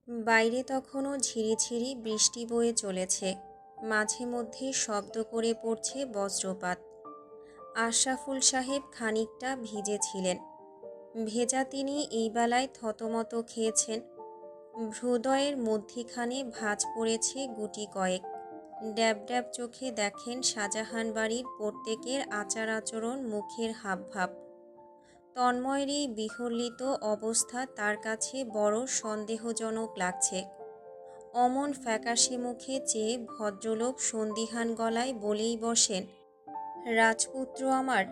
বাইরে তখনও ঝিরিঝিরি বৃষ্টি বয়ে চলেছে। মাঝে মধ্যে শব্দ করে পড়ছে বজ্রপাত। আশরাফুল সাহেব খানিকটা ভিজেছিলেন। ভেজা তিনি এই বেলায় থতমত খেয়েছেন। হৃদয়ের মধ্যিখানে ভাঁজ পড়েছে গুটি কয়েক। ড্যাব ড্যাব চোখে দেখেন শাহজাহান বাড়ির প্রত্যেকের আচার আচরণ, মুখের হাবভাব। তন্ময়ের এই বিহ্বলিত অবস্থা তার কাছে বড় সন্দেহজনক লাগছে। অমন ফ্যাকাশে মুখে চেয়ে ভদ্রলোক সন্দিহান গলায় বলেই বসেন, রাজপুত্র আমার,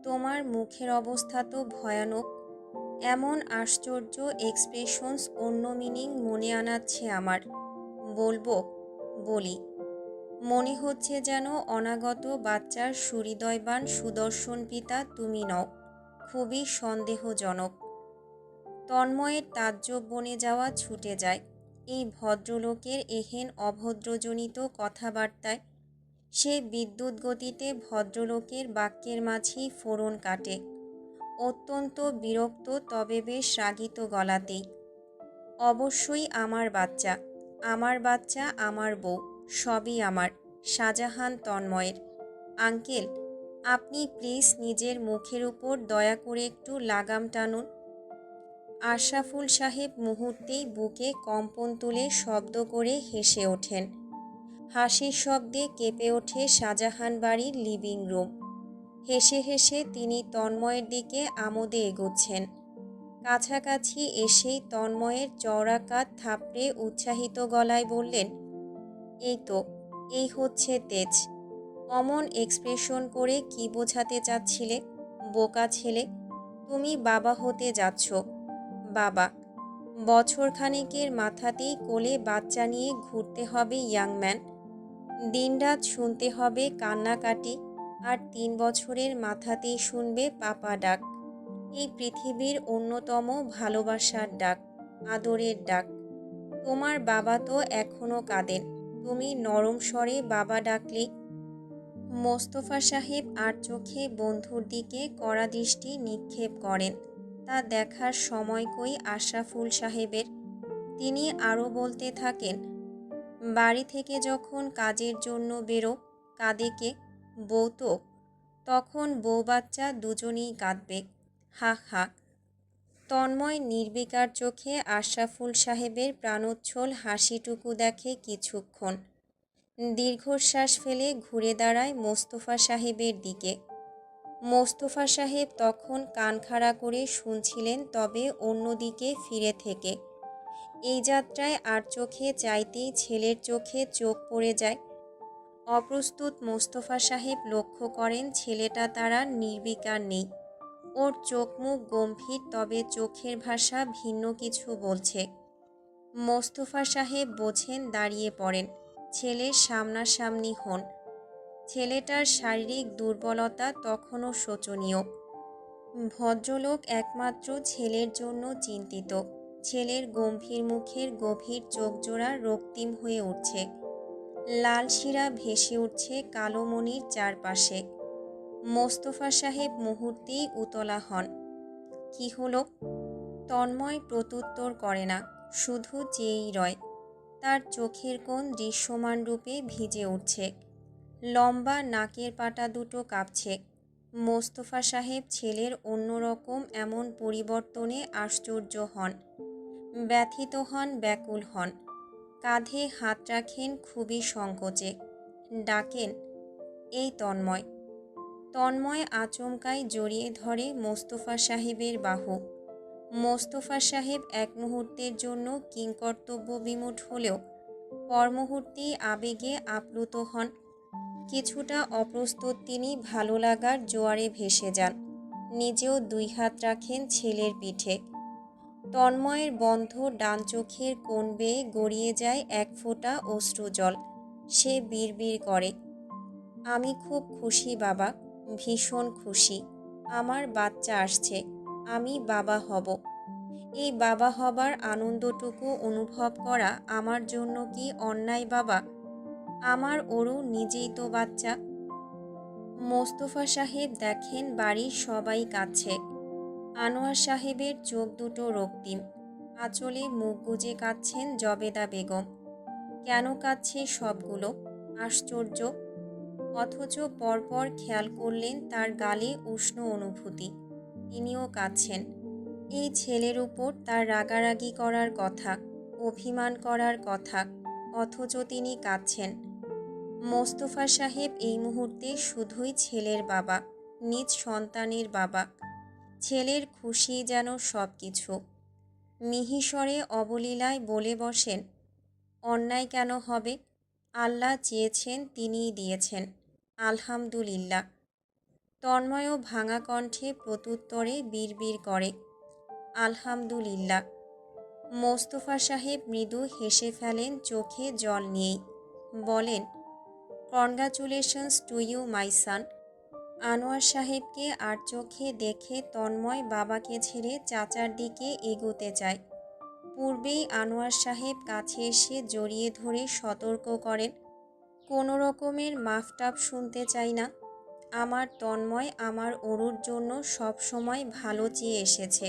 তোমার মুখের অবস্থা তো ভয়ানক। এমন আশ্চর্য এক্সপ্রেশনস, অন্য মিনিং মনে আনাচ্ছে আমার। বলবো? বলি। মনে হচ্ছে যেন অনাগত বাচ্চার সুহৃদয়বান সুদর্শন পিতা তুমি নও। খুবই সন্দেহজনক। তন্ময়ের তাজ্জব বনে যাওয়া ছুটে যায় এই ভদ্রলোকের এহেন অভদ্রজনিত কথাবার্তায়। সে বিদ্যুৎ গতিতে ভদ্রলোকের বাক্যের মাঝেই ফোড়ন কাটে, অত্যন্ত বিরক্ত, তবে বেশ রাগিত গলাতেই। অবশ্যই আমার বাচ্চা, আমার বাচ্চা, আমার বউ, সবই আমার। শাহজাহান তন্ময়ের। আঙ্কেল, আপনি প্লিজ নিজের মুখের উপর দয়া করে একটু লাগাম টানুন। আশরাফুল সাহেব মুহূর্তেই বুকে কম্পন তুলে শব্দ করে হেসে ওঠেন। হাসির শব্দে কেঁপে ওঠে শাহজাহান বাড়ির লিভিং রুম। হেসে হেসে তিনি তন্ময়ের দিকে আমোদে এগোচ্ছেন। কাছাকাছি এসেই তন্ময়ের চওড়া কাঁধ থাপড়ে উৎসাহিত গলায় বললেন, এই তো, এই হচ্ছে তেজ। অমন এক্সপ্রেশন করে কি বোঝাতে চাচ্ছিলে, বোকা ছেলে? তুমি বাবা হতে যাচ্ছ। বাবা! বছর খানেকের মাথাতেই কোলে বাচ্চা নিয়ে ঘুরতে হবে ইয়াংম্যান। দিনরাত শুনতে হবে কান্নাকাটি, আর 3 বছরের মাথাতেই শুনবে পাপা ডাক। এই পৃথিবীর অন্যতম ভালোবাসার ডাক, আদরের ডাক। তোমার বাবা তো এখনো কাঁদেন, তুমি নরম স্বরে বাবা ডাকলেই। মোস্তফা সাহেব আর চোখে বন্ধুর দিকে কড়া দৃষ্টি নিক্ষেপ করেন। তা দেখার সময় কই আশরাফুল সাহেবের। তিনি আরও বলতে থাকেন, বাড়ি থেকে যখন কাজের জন্য বেরো, কাঁদে কে? বউ তো। তখন বউ বাচ্চা দুজনেই কাঁদবে। হা হা। তন্ময় নির্বিকার চোখে আশরাফুল সাহেবের প্রাণোচ্ছল হাসিটুকু দেখে কিছুক্ষণ। দীর্ঘশ্বাস ফেলে ঘুরে দাঁড়ায় মোস্তফা সাহেবের দিকে। মোস্তফা সাহেব তখন কান খাড়া করে শুনছিলেন, তবে অন্যদিকে ফিরে থেকে। এই যাত্রায় আর চোখে চাইতেই ছেলের চোখে চোখ পড়ে যায়। অপ্রস্তুত মোস্তফা সাহেব লক্ষ্য করেন ছেলেটা তারা নির্বিকার নেই। ওর চোখ মুখ গম্ভীর, তবে চোখের ভাষা ভিন্ন কিছু বলছে। মোস্তফা সাহেব বোঝেন, দাঁড়িয়ে পড়েন, ছেলের সামনাসামনি হন। ছেলেটার শারীরিক দুর্বলতা তখনও শোচনীয়। ভদ্রলোক একমাত্র ছেলের জন্য চিন্তিত। ছেলের গম্ভীর মুখের গভীর চোখজোড়া রক্তিম হয়ে উঠছে। লাল শিরা ভেসে উঠছে কালো মণির চারপাশে। মোস্তফা সাহেব মুহূর্তেই উতলা হন। কি হলো? তন্ময় প্রত্যুত্তর করে না, শুধু চেয়েই রয়। তার চোখের কোণ দৃশ্যমান রূপে ভিজে উঠছে। লম্বা নাকের পাটা দুটো কাঁপছে। মোস্তফা সাহেব ছেলের অন্যরকম এমন পরিবর্তনে আশ্চর্য হন, ব্যথিত হন, ব্যাকুল হন। কাঁধে হাত রাখেন খুবই সংকোচে। ডাকেন, এই তন্ময়। তন্ময় আচমকাই জড়িয়ে ধরে মোস্তফা সাহেবের বাহু। মোস্তফা সাহেব এক মুহূর্তের জন্য কিংকর্তব্য বিমূঢ় হলেও পর মুহূর্তেই আবেগে আপ্লুত হন। কিছুটা অপ্রস্তুত তিনি ভালো লাগার জোয়ারে ভেসে যান। নিজেও 2 হাত রাখেন ছেলের পিঠে। তন্ময়ের বন্ধ ডান চোখের কোণ বেয়ে গড়িয়ে যায় এক ফোঁটা অশ্রুজল। সে বিড়বিড় করে, আমি খুব খুশি বাবা, ভীষণ খুশি। আমার বাচ্চা আসছে, আমি বাবা হব। এই বাবা হবার আনন্দটুকু অনুভব করা আমার জন্য কি অন্যায় বাবা? আমার ওরও নিজেই তো বাচ্চা। মোস্তফা সাহেব দেখেন বাড়ির সবাই কাঁদছে। আনোয়ার সাহেবের চোখ দুটো রক্তিম। আঁচলে মুখ গুজে কাঁদছেন জবেদা বেগম। কেন কাঁদছে সবগুলো? আশ্চর্য। অথচ পরপর খেয়াল করলেন তার গালে উষ্ণ অনুভূতি। তিনিও কাঁদছেন। এই ছেলের উপর তার রাগারাগি করার কথা, অভিমান করার কথা, অথচ তিনি কাঁদছেন। মোস্তফা সাহেব এই মুহূর্তে শুধুই ছেলের বাবা, নিজ সন্তানের বাবা। ছেলের খুশি যেন সব কিছু। মিহিস্বরে অবলীলায় বলে বসেন, অন্যায় কেন হবে? আল্লাহ চেয়েছেন, তিনিই দিয়েছেন। আলহামদুলিল্লাহ। তন্ময়ও ভাঙা কণ্ঠে প্রত্যুত্তরে বিড়বিড় করে, আলহামদুলিল্লাহ। মোস্তফা সাহেব মৃদু হেসে ফেলেন চোখে জল নিয়েই। বলেন, কনগ্রাচুলেশনস টু ইউ মাই সান। আনোয়ার সাহেবকে আর চোখে দেখে তন্ময় বাবাকে ছেড়ে চাচার দিকে এগোতে চায়। পূর্বেই আনোয়ার সাহেব কাছে এসে জড়িয়ে ধরে সতর্ক করেন, কোনো রকমের মাফটাপ শুনতে চাই না। আমার তন্ময় আমার অরুর জন্য সব সময় ভালো চেয়ে এসেছে।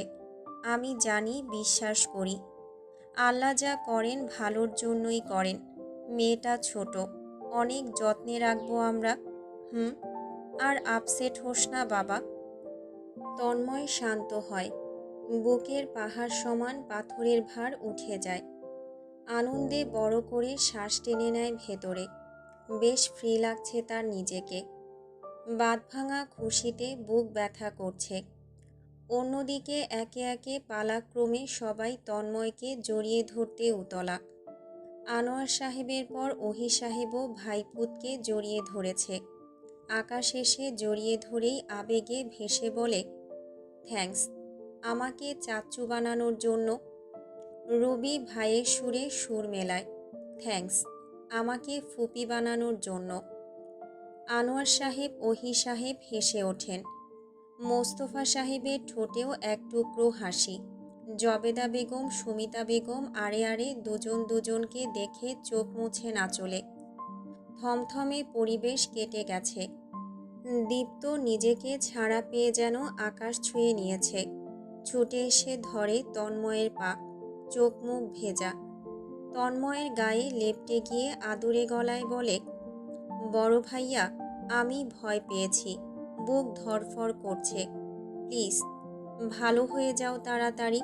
আমি জানি, বিশ্বাস করি। আল্লাহ যা করেন ভালোর জন্যই করেন। মেয়েটা ছোট, অনেক যত্নে রাখবো আমরা। আর আপসেট হোস না বাবা। তন্ময় শান্ত হয়। বুকের পাহাড় সমান পাথরের ভার উঠে যায়। আনন্দে বড় করে শ্বাস টেনে নেয় ভেতরে। বেশ ফ্রি লাগছে তার নিজেকে। বাঁধভাঙা খুশিতে বুক ব্যথা করছে। অন্যদিকে একে একে পালাক্রমে সবাই তন্ময়কে জড়িয়ে ধরতে উতলা। আনোয়ার সাহেবের পর ওহি সাহেবও ভাইপুতকে জড়িয়ে ধরেছে। আকাশ এসে জড়িয়ে ধরেই আবেগে ভেসে বলে, থ্যাঙ্কস আমাকে চাচ্চু বানানোর জন্য। রবি ভাইয়ের সুরে সুর মেলায়, থ্যাঙ্কস আমাকে ফুপি বানানোর জন্য। আনোয়ার সাহেব ওহি সাহেব হেসে ওঠেন। মোস্তফা সাহেবের ঠোঁটেও এক টুকরো হাসি। জবেদা বেগম সুমিতা বেগম আড়ে আড়ে দুজন দুজনকে দেখে চোখ মুছে নাচলে। থমথমে পরিবেশ কেটে গেছে। দীপ্ত নিজেকে ছাড়া পেয়ে যেন আকাশ ছুঁয়ে নিয়েছে। ছুটে এসে ধরে তন্ময়ের পা, চোখ মুখ ভেজা। তন্ময়ের গায়ে লেপ্টে গিয়ে আদুরে গলায় বলে, বড় ভাইয়া, আমি ভয় পেয়েছি, বুক ধড়ফড় করছে। প্লিজ ভালো হয়ে যাও তাড়াতাড়ি।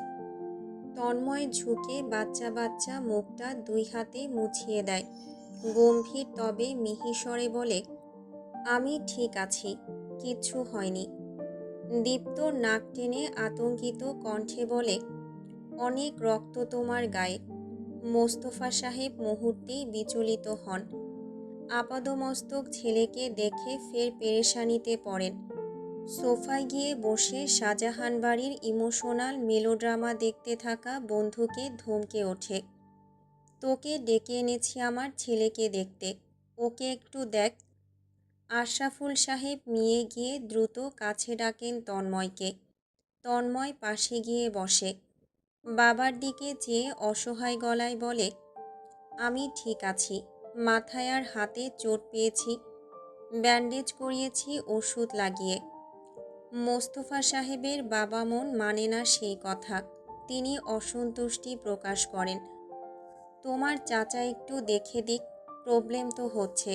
তন্ময় ঝুঁকে বাচ্চা বাচ্চা মুখটা দুই হাতে মুছিয়ে দেয়। গম্ভীর তবে মিহিস্বরে বলে, আমি ঠিক আছি, কিচ্ছু হয়নি। দীপ্ত নাক টেনে আতঙ্কিত কণ্ঠে বলে, অনেক রক্ত তোমার গায়ে। মোস্তফা সাহেব মুহূর্তেই বিচলিত হন। আপাদমস্তক ছেলেকে দেখে ফের পেরেশানিতে পড়েন। সোফায় গিয়ে বসে শাহজাহান বাড়ির ইমোশনাল মেলোড্রামা দেখতে থাকা বন্ধুকে ধমকে ওঠে, তোকে ডেকে এনেছি আমার ছেলেকে দেখতে, ওকে একটু দেখ। আশরাফুল সাহেব মিয়ে গিয়ে দ্রুত কাছে ডাকেন তন্ময়কে। তন্ময় পাশে গিয়ে বসে। বাবার দিকে চেয়ে অসহায় গলায় বলে, আমি ঠিক আছি, মাথায় আর হাতে চোট পেয়েছি, ব্যান্ডেজ করিয়েছি ওষুধ লাগিয়ে। মোস্তফা সাহেবের বাবা মন মানে না সেই কথা। তিনি অসন্তুষ্টি প্রকাশ করেন। তোমার চাচা একটু দেখে দিক, প্রবলেম তো হচ্ছে।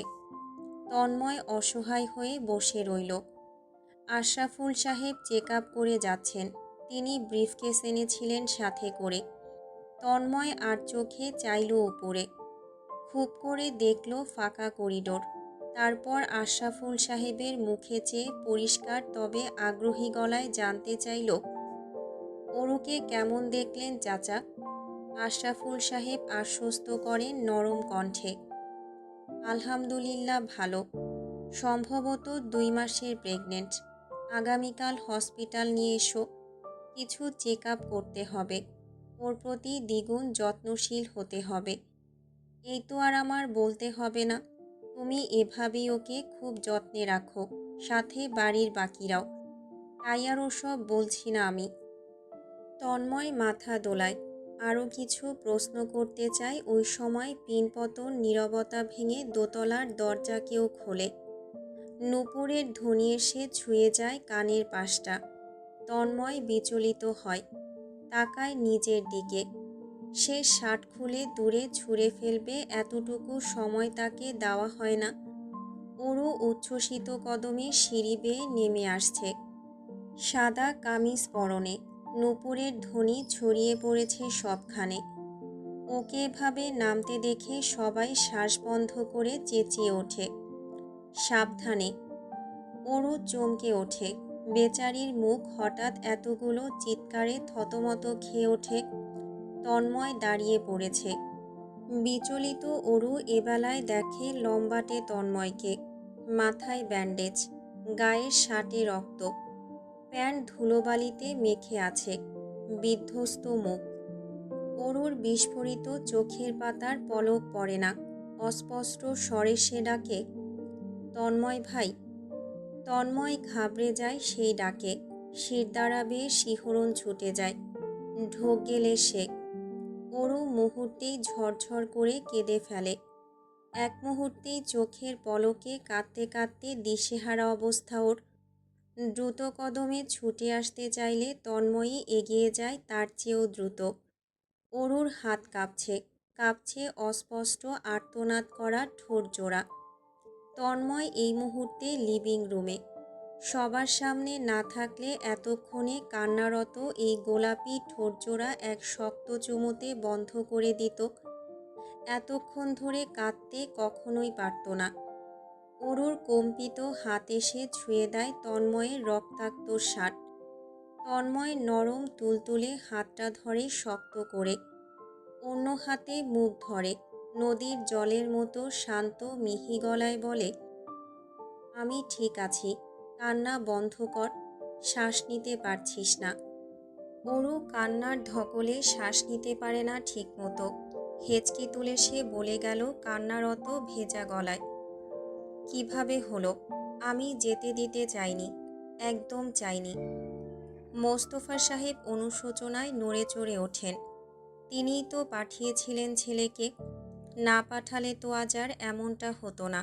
তন্ময় অসহায় হয়ে বসে রইল। আশরাফুল সাহেব চেক আপ করে যাচ্ছেন। তিনি ব্রিফকেস এনেছিলেন সাথে করে। তন্ময় আর চোখে চাইল উপরে। খুব করে দেখল ফাঁকা করিডোর। তারপর আশরাফুল সাহেবের মুখে চেয়ে পরিষ্কার তবে আগ্রহী গলায় জানতে চাইল, অরুকে কেমন দেখলেন চাচা? আশরাফুল সাহেব আশ্বস্ত করেন নরম কণ্ঠে, আলহামদুলিল্লাহ ভালো, সম্ভবত 2 মাসের প্রেগনেন্ট। আগামীকাল হসপিটাল নিয়ে এসো, কিছু চেক আপ করতে হবে, ওর প্রতি দ্বিগুণ যত্নশীল হতে হবে। এই তো আর আমার বলতে হবে না, তুমি এভাবেই ওকে খুব যত্নে রাখো, সাথে বাড়ির বাকিরাও। তাই আর ওসব বলছি না আমি। তন্ময় মাথা দোলায়, আরও কিছু প্রশ্ন করতে চায়। ওই সময় পিনপতন নীরবতা ভেঙে দোতলার দরজা কেউ খোলে। নূপুরের ধ্বনি এসে ছুঁয়ে যায় কানের পাশটা। তন্ময় বিচলিত হয়, তাকায় নিজের দিকে। সে শার্ট খুলে দূরে ছুঁড়ে ফেলবে এতটুকু সময় তাকে দেওয়া হয় না। অরু উচ্ছ্বসিত কদমে সিঁড়ি বেয়ে নেমে আসছে। সাদা কামিজ পরনে, নূপুরের ধ্বনি ছড়িয়ে পড়েছে সবখানে। ওকে এভাবে নামতে দেখে সবাই শ্বাস বন্ধ করে চেঁচিয়ে ওঠে, সাবধানে। অরু চমকে ওঠে। বেচারির মুখ হঠাৎ এতগুলো চিৎকারে থতমত খেয়ে ওঠে। তন্ময় দাঁড়িয়ে পড়েছে। বিচলিত অরু এবেলায় দেখে লম্বাটে তন্ময়কে। মাথায় ব্যান্ডেজ, গায়ের শার্টে রক্ত, প্যান্ট ধুলোবালিতে মেখে আছে, বিধ্বস্ত মুখ। অরুর বিস্ফোরিত চোখের পাতার পলক পড়ে না। অস্পষ্ট স্বরে সে ডাকে, তন্ময় ভাই। তন্ময় ঘাবড়ে যায় সেই ডাকে। শিরদাঁড়া বেয়ে শিহরণ ছুটে যায়। ঢোক গেলে সে। অরু মুহূর্তেই ঝরঝর করে কেঁদে ফেলে। এক মুহূর্তেই চোখের পলকে কাঁদতে কাঁদতে দিশেহারা অবস্থা ওর। দ্রুত কদমে ছুটে আসতে চাইলে তন্ময়ী এগিয়ে যায় তার চেয়েও দ্রুত। অরুর হাত কাঁপছে, কাঁপছে অস্পষ্ট আর্তনাদ করা ঠোঁট জোড়া। তন্ময় এই মুহূর্তে লিভিং রুমে। সবার সামনে না থাকলে এতক্ষণে কান্নারত এই গোলাপি ঠোঁটজোড়া এক শক্ত চুমুতে বন্ধ করে দিত। এতক্ষণ ধরে কাঁদতে কখনোই পারত না। অরুর কম্পিত হাত এসে ছুঁয়ে দেয় তন্ময়ের রক্তাক্ত শার্ট। তন্ময় নরম তুলতুলে হাতটা ধরে শক্ত করে। অন্য হাতে মুখ ধরে। নদীর জলের মতো শান্ত মিহি গলায় বলে, আমি ঠিক আছি, কান্না বন্ধ কর, শ্বাস নিতে পারছিস না। অরু কান্নার ধকলে শ্বাস নিতে পারে না ঠিক মতো। হেঁচকি তুলে সে বলে গেল কান্নারত ভেজা গলায়, কিভাবে হলো? আমি যেতে দিতে চাইনি, একদম চাইনি। মোস্তফা সাহেব অনুশোচনায় নড়ে চড়ে ওঠেন। তিনিই তো পাঠিয়েছিলেন ছেলেকে, না পাঠালে তো আজ আর এমনটা হতো না।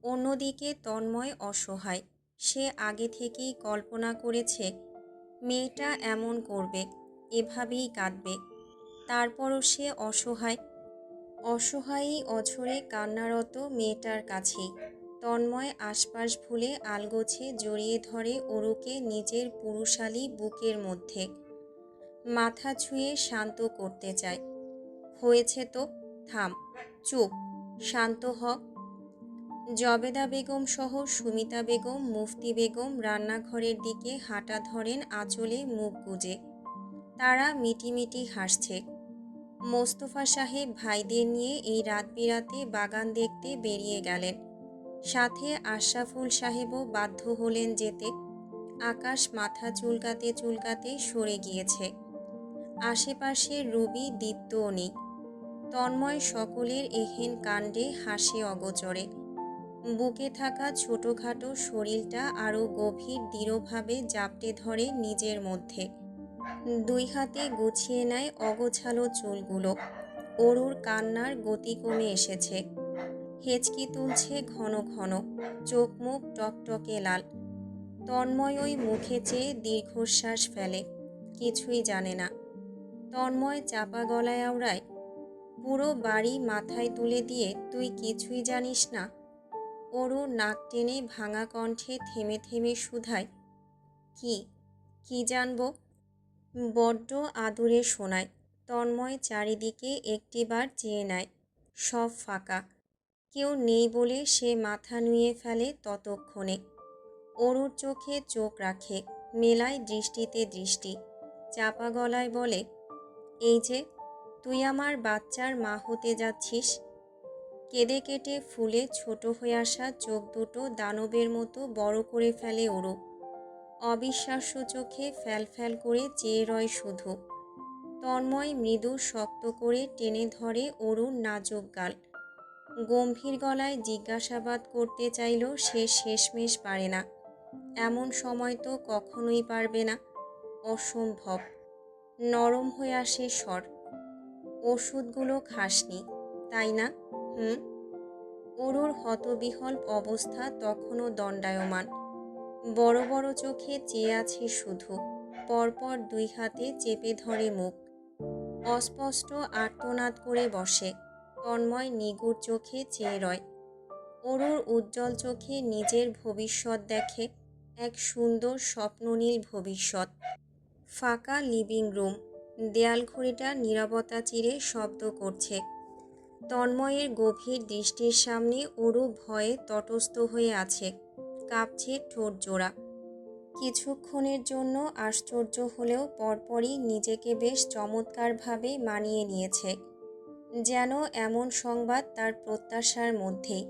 অন্যদিকে তন্ময় অসহায়। সে আগে থেকেই কল্পনা করেছে মেয়েটা এমন করবে, এভাবেই কাঁদবে। তারপরও সে অসহায়। অসহায়ই অঝরে কান্নারত মেয়েটার কাছেই তন্ময় আশপাশ ভুলে আলগোছে জড়িয়ে ধরে অরুকে নিজের পুরুষালী বুকের মধ্যে। মাথা ছুঁয়ে শান্ত করতে চায়। হয়েছে তো, থাম, চুপ, শান্ত হ। জবেদা বেগম সহ সুমিতা বেগম, মুফতি বেগম রান্নাঘরের দিকে হাঁটা ধরেন আঁচলে মুখ গুজে। তারা মিটিমিটি হাসছে। মোস্তফা সাহেব ভাইদের নিয়ে এই রাত বিরাতে বাগান দেখতে বেরিয়ে গেলেন। সাথে আশরাফুল সাহেবও বাধ্য হলেন যেতে। আকাশ মাথা চুলকাতে চুলকাতে সরে গিয়েছে। আশেপাশে রুবি দীপ্তও নেই। তন্ময় সকলের এহেন কাণ্ডে হাসে অগোচরে। বুকে থাকা ছোটোখাটো শরীরটা আরও গভীর দৃঢ়ভাবে জাপটে ধরে নিজের মধ্যে। দুই হাতে গুছিয়ে নেয় অগোছালো চুলগুলো। অরুর কান্নার গতি কমে এসেছে। হেঁচকি তুলছে ঘন ঘন, চোখ মুখ টকটকে লাল। তন্ময় ওই মুখে চেয়ে দীর্ঘশ্বাস ফেলে। কিছুই জানে না। তন্ময় চাপা গলায় আওড়ায়, পুরো বাড়ি মাথায় তুলে দিয়ে তুই কিছুই জানিস না। অরু নাক টেনে ভাঙা কণ্ঠে থেমে থেমে শুধায়, কি কি জানব? বড্ড আদুরে শোনায়। তন্ময় চারিদিকে একটিবার চেয়ে নেয়। সব ফাঁকা। কেউ নেই বলে সে মাথা নুয়ে ফেলে ততক্ষণে। অরুর চোখে চোখ রাখে, মেলায় দৃষ্টিতে দৃষ্টি। চাপা গলায় বলে, এই যে তুই আমার বাচ্চার মা হতে যাচ্ছিস। কেঁদে কেটে ফুলে ছোট হয়ে আসা চোখ দুটো দানবের মতো বড় করে ফেলে অরু। অবিশ্বাস্য চোখে ফ্যাল ফ্যাল করে চেয়ে রয় শুধু। তন্ময় মৃদু শক্ত করে টেনে ধরে অরুর নাজুক গাল। গম্ভীর গলায় জিজ্ঞাসাবাদ করতে চাইল সে শেষমেশ পারে না। এমন সময় তো কখনোই পারবে না, অসম্ভব। নরম হয়ে আসে স্বর, ওষুধগুলো খাসনি তাই না? অরুর হতবিহ্বল অবস্থা তখনও দণ্ডায়মান। বড় বড় চোখে চেয়ে আছে শুধু। পরপর দুই হাতে চেপে ধরে মুখ। অস্পষ্ট আর্তনাদ করে বসে। তন্ময় নিগুড় চোখে চেয়ে রয়। অরুর উজ্জ্বল চোখে নিজের ভবিষ্যৎ দেখে, এক সুন্দর স্বপ্ননীল ভবিষ্যৎ। ফাঁকা লিভিং রুম, দেয়াল ঘড়িটা নীরবতা চিরে শব্দ করছে। তন্ময়ের গভীর দৃষ্টির সামনে অরু ভয়ে তটস্থ হয়ে আছে, কাঁপছে ঠোঁট জোড়া। কিছুক্ষণের জন্য আশ্চর্য হলেও পরপরই নিজেকে বেশ চমৎকারভাবে মানিয়ে নিয়েছে, যেন এমন সংবাদ তার প্রত্যাশার মধ্যেই।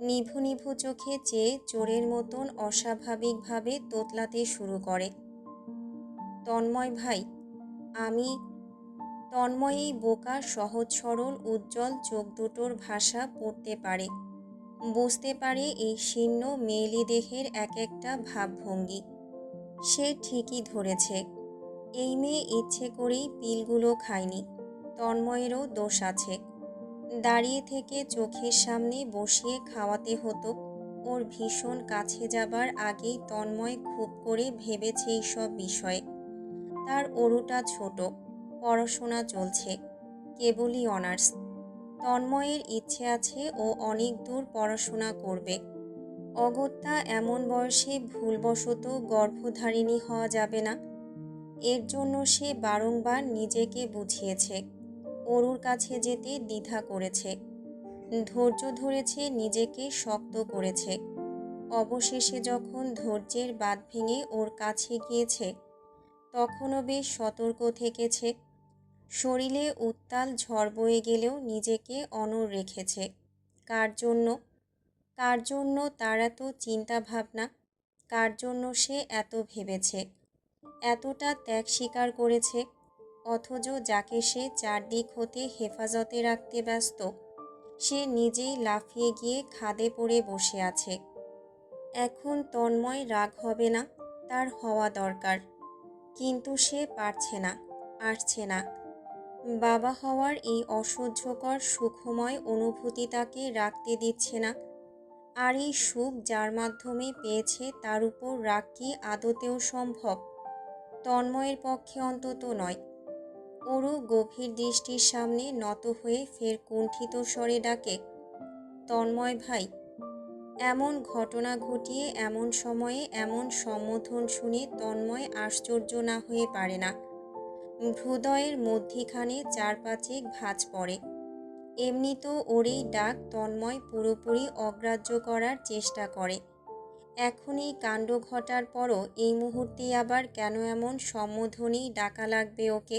নিভু নিভু চোখে চেয়ে চোরের মতন অস্বাভাবিকভাবে তোতলাতে শুরু করে। তন্ময় ভাই, আমি। তন্ময় এই বোকা সহজ সরল উজ্জ্বল চোখ দুটোর ভাষা পড়তে পারে, বুঝতে পারে এই শীর্ণ মেয়েলি দেহের এক একটা ভাবভঙ্গি। সে ঠিকই ধরেছে, এই মেয়ে ইচ্ছে করেই পিলগুলো খায়নি। তন্ময়েরও দোষ আছে। দাঁড়িয়ে থেকে চোখের সামনে বসিয়ে খাওয়াতে হতো। ওর ভীষণ কাছে যাবার আগেই তন্ময় খুব করে ভেবেছে এইসব বিষয়ে। তার অরুটা ছোট, পড়াশোনা চলছে, কেবলই অনার্স। তন্ময়ের ইচ্ছে আছে ও অনেক দূর পড়াশোনা করবে। অগত্যা এমন বয়সে ভুলবশত গর্ভধারিণী হওয়া যাবে না। এর জন্য সে বারংবার নিজেকে বুঝিয়েছে, অরুর কাছে যেতে দ্বিধা করেছে, ধৈর্য ধরেছে, নিজেকে শক্ত করেছে। অবশেষে যখন ধৈর্যের বাঁধ ভেঙে ওর কাছে গিয়েছে, তখনও বেশ সতর্ক থেকেছে। শরীরে উত্তাল ঝড় বয়ে গেলেও নিজেকে অনড় রেখেছে। কার জন্য? কার জন্য তার এত চিন্তা ভাবনা? কার জন্য সে এত ভেবেছে, এতটা ত্যাগ স্বীকার করেছে? অথচ যাকে সে চারদিক হতে হেফাজতে রাখতে ব্যস্ত, সে নিজেই লাফিয়ে গিয়ে খাদে পড়ে বসে আছে। এখন তন্ময় রাগ হবে না, তার হওয়া দরকার। কিন্তু সে পারছে না, আসছে না। বাবা হওয়ার এই অসহ্যকর সুখময় অনুভূতি তাকে রাখতে দিচ্ছে না। আর এই সুখ যার মাধ্যমে পেয়েছে তার উপর রাগ কি আদতেও সম্ভব? তন্ময়ের পক্ষে অন্তত নয়। অরু গভীর দৃষ্টির সামনে নত হয়ে ফের কুণ্ঠিত স্বরে ডাকে, তন্ময় ভাই। এমন ঘটনা ঘটিয়ে এমন সময়ে এমন সম্বোধন শুনে তন্ময় আশ্চর্য না হয়ে পারে না। হৃদয়ের মধ্যিখানে চারপাচেক ভাঁজ পড়ে। এমনি তো ওর এই ডাক তন্ময় পুরোপুরি অগ্রাহ্য করার চেষ্টা করে। এখন এই কাণ্ড ঘটার পরও এই মুহূর্তেই আবার কেন এমন সম্বোধনেই ডাকা লাগবে ওকে?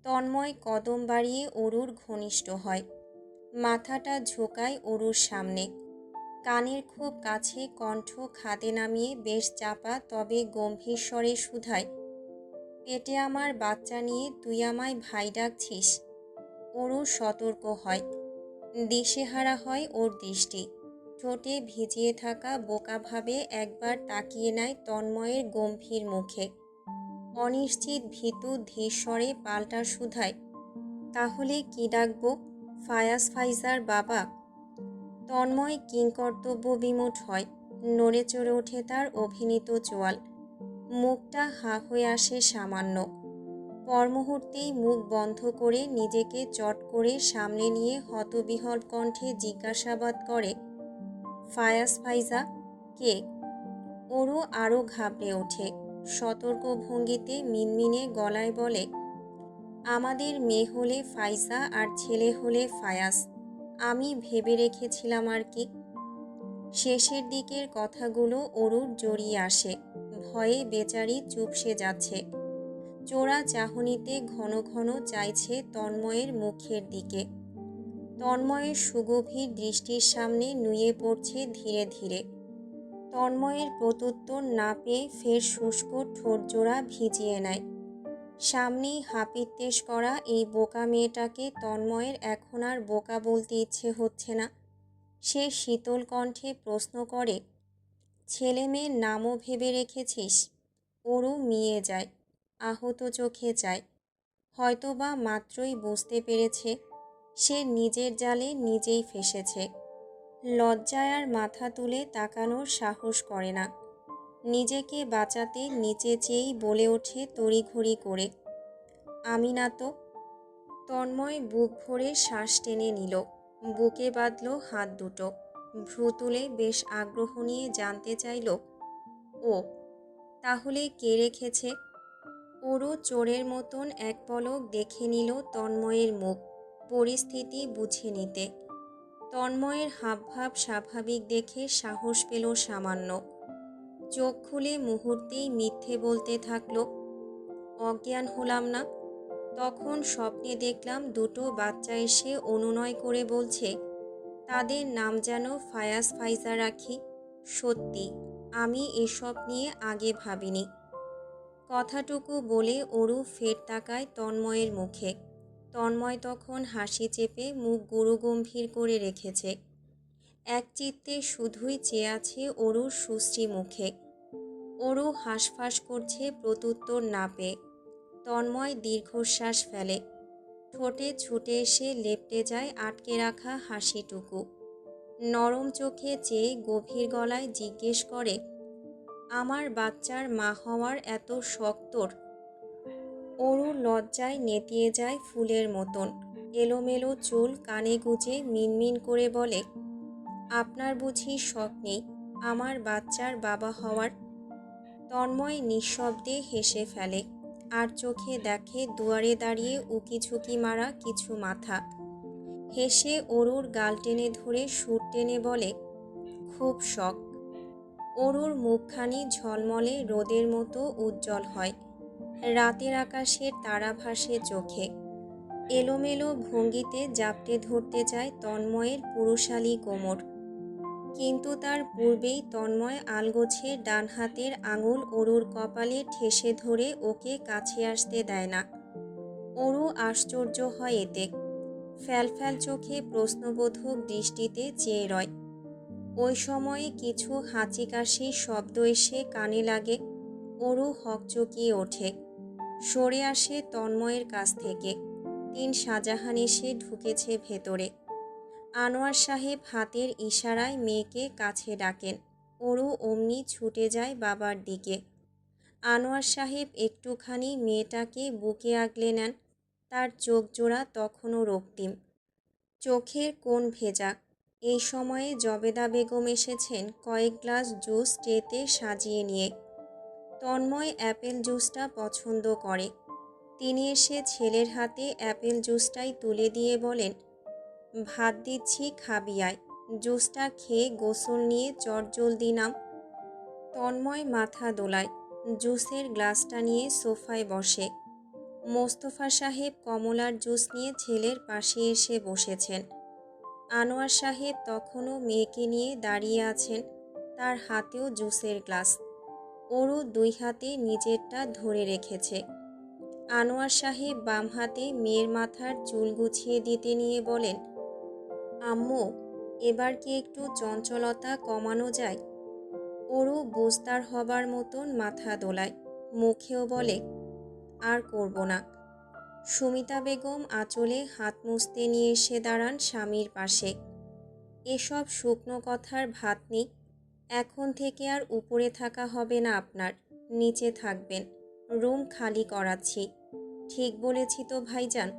তন্ময় কদম বাড়িয়ে অরুর ঘনিষ্ঠ হয়, মাথাটা ঝোঁকায় অরুর সামনে, কানের খুব কাছে কণ্ঠ খাদে নামিয়ে বেশ চাপা তবে গম্ভীর স্বরে শুধায়, পেটে আমার বাচ্চা নিয়ে তুই আমায় ভাই ডাকছিস? অরু সতর্ক হয়, দিশেহারা হয় ওর দৃষ্টি। ঠোঁটে ভিজিয়ে থাকা বোকাভাবে একবার তাকিয়ে নেয় তন্ময়ের গম্ভীর মুখে। অনিশ্চিত ভীতু ধীর স্বরে পাল্টা শুধায়, তাহলে কি ডাকবো? ফায়াজ ফাইজার বাবা? তন্ময় কিংকর্তব্য বিমূঢ় হয়, নড়ে চড়ে ওঠে তার অভিনীত চোয়াল। মুখটা হাঁ হয়ে আসে সামান্য। পর মুহূর্তেই মুখ বন্ধ করে নিজেকে চট করে সামলে নিয়ে হতবিহ্বল কণ্ঠে জিজ্ঞাসাবাদ করে, ফায়াজ ফাইজা কে? অরু আরও ঘাবড়ে ওঠে, সতর্ক ভঙ্গিতে মিনমিনে গলায় বলে, আমাদের মেয়ে হলে ফাইজা আর ছেলে হলে ফায়াজ। আমি ভেবে রেখেছিলাম আর কি। শেষের দিকের কথাগুলো অরুর জড়িয়ে আসে, ভয়ে বেচারি চুপসে যাচ্ছে। চোরা চাহনিতে ঘন ঘন চাইছে তন্ময়ের মুখের দিকে। তন্ময়ের সুগভীর দৃষ্টির সামনে নুয়ে পড়ছে ধীরে ধীরে। তন্ময়ের প্রত্যুত্তর না পেয়ে ফের শুষ্ক ঠোঁটজোড়া ভিজিয়ে নেয়। সামনেই হাপিত্যেশ করা এই বোকা মেয়েটাকে তন্ময়ের এখন আর বোকা বলতে ইচ্ছে হচ্ছে না। সে শীতল কণ্ঠে প্রশ্ন করে, ছেলে মেয়ের নামও ভেবে রেখেছিস? অরু মিয়ে যায়, আহত চোখে চায়। হয়তোবা মাত্রই বুঝতে পেরেছে সে নিজের জালে নিজেই ফেসেছে। লজ্জায় আর মাথা তুলে তাকানোর সাহস করে না। নিজেকে বাঁচাতে নিচে চেয়েই বলে ওঠে তড়িঘড়ি করে, আমি না তো। তন্ময় বুক ভরে শ্বাস টেনে নিল, বুকে বাঁধল হাত দুটো, ভ্রু তুলে বেশ আগ্রহ নিয়ে জানতে চাইল, ও তাহলে কে রেখেছে? ওরও চোরের মতন এক পলক দেখে নিল তন্ময়ের মুখ, পরিস্থিতি বুঝে নিতে। তন্ময়ের হাবভাব স্বাভাবিক দেখে সাহস পেল সামান্য। চোখ খুলে মুহূর্তেই মিথ্যে বলতে থাকলো, অজ্ঞান হলাম না। তখন স্বপ্নে দেখলাম দুটো বাচ্চা এসে অনুনয় করে বলছে তাদের নাম যেন ফায়াজ ফাইজা রাখি। সত্যি আমি এসব নিয়ে আগে ভাবিনি। কথাটুকু বলে অরু ফের তাকায় তন্ময়ের মুখে। তন্ময় তখন হাসি চেপে মুখ গুরুগম্ভীর করে রেখেছে। একচিত্তে শুধুই চেয়ে আছে অরুর সুশ্রী মুখে। অরু হাঁসফাঁস করছে প্রত্যুত্তর না পেয়ে। তন্ময় দীর্ঘশ্বাস ফেলে, ঠোঁটে ছুটে এসে লেপ্টে যায় আটকে রাখা হাসিটুকু। নরম চোখে চেয়ে গভীর গলায় জিজ্ঞেস করে, আমার বাচ্চার মা হওয়ার এত শখ তোর? অরুর লজ্জায় নেতিয়ে যায় ফুলের মতন। এলোমেলো চুল কানে গুজে মিনমিন করে বলে, আপনার বুঝি শখ নেই আমার বাচ্চার বাবা হওয়ার? তন্ময় নিঃশব্দে হেসে ফেলে, আর চোখে দেখে দুয়ারে দাঁড়িয়ে উকিঝুঁকি মারা কিছু মাথা। হেসে অরুর গাল টেনে ধরে সুর টেনে বলে, খুব শখ। অরুর মুখখানি ঝলমলে রোদের মতো উজ্জ্বল হয়। রাতের আকাশের তারা ভাসে চোখে। এলোমেলো ভঙ্গিতে জাপটে ধরতে চায় তন্ময়ের পুরুষালী কোমর, কিন্তু তার পূর্বেই তন্ময় আলগোছে ডান হাতের আঙুল অরুর কপালে ঠেসে ধরে ওকে কাছে আসতে দেয় না। অরু আশ্চর্য হয় এতে, ফ্যালফ্যাল চোখে প্রশ্নবোধক দৃষ্টিতে চেয়ে রয়। ওই সময়ে কিছু হাঁচি কাশির শব্দ এসে কানে লাগে। অরু হকচকিয়ে ওঠে, সরে আসে তন্ময়ের কাছ থেকে। শাহজাহান এসে ঢুকেছে ভেতরে। আনোয়ার সাহেব হাতের ইশারায় মেয়েকে কাছে ডাকেন। অরু অমনি ছুটে যায় বাবার দিকে। আনোয়ার সাহেব একটুখানি মেয়েটাকে বুকে আগলে নেন। তার চোখ জোড়া তখনও রক্তিম, চোখের কোণ ভেজা। এই সময়ে জবেদা বেগম এসেছেন কয়েক গ্লাস জুস ট্রেতে সাজিয়ে নিয়ে। তন্ময় অ্যাপেল জুসটা পছন্দ করে। তিনি এসে ছেলের হাতে অ্যাপেল জুসটাই তুলে দিয়ে বলেন, ভাত দিচ্ছি খাবি আয়, জুসটা খেয়ে গোসল নিয়ে চটজলদি নাম। তন্ময় মাথা দোলায়, জুসের গ্লাসটা নিয়ে সোফায় বসে। মোস্তফা সাহেব কমলার জুস নিয়ে ছেলের পাশে এসে বসেছেন। আনোয়ার সাহেব তখনও মেয়েকে নিয়ে দাঁড়িয়ে আছেন, তার হাতেও জুসের গ্লাস। অরু দুই হাতে নিজেরটা ধরে রেখেছে। আনোয়ার সাহেব বাম হাতে মেয়ের মাথার চুল গুছিয়ে দিতে নিয়ে বলেন, আম্মু এবার কি একটু চঞ্চলতা কমানো যায়? অরু বুঝদার হবার মতন মাথা দোলায়, মুখেও বলে, আর করব না। সুমিতা বেগম আঁচলে হাত মুছতে নিয়ে এসে দাঁড়ান স্বামীর পাশে। এসব শুকনো কথার ভাত নেই, এখন থেকে আর উপরে থাকা হবে না আপনার, নিচে থাকবেন। রুম খালি করাচ্ছি। ঠিক বলেছি তো ভাইজান?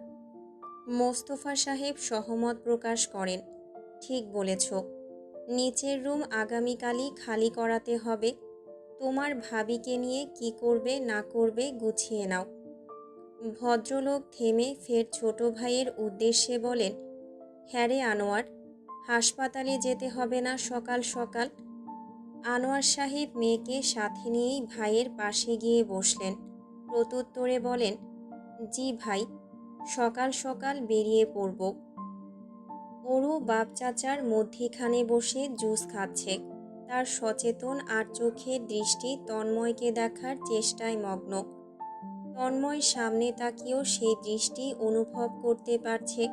মোস্তফা সাহেব সহমত প্রকাশ করেন, ঠিক বলেছ। নিচের রুম আগামীকালই খালি করাতে হবে। তোমার ভাবিকে নিয়ে কি করবে না করবে গুছিয়ে নাও। ভদ্রলোক থেমে ফের ছোট ভাইয়ের উদ্দেশ্যে বলেন, হ্যাঁ রে আনোয়ার, হাসপাতালে যেতে হবে না সকাল সকাল? আনোয়ার সাহেব মেয়েকে সাথে নিয়েই ভাইয়ের পাশে গিয়ে বসলেন। প্রত্যুত্তরে বলেন, জি ভাই, সকাল সকাল বেরিয়ে পড়ব। অরু বাপ চাচার মধ্যিখানে বসে জুস খাচ্ছে। তার সচেতন আর চোখের দৃষ্টি তন্ময়কে দেখার চেষ্টায় মগ্ন। তন্ময় সামনে তাকিয়েও সেই দৃষ্টি অনুভব করতে পারছে।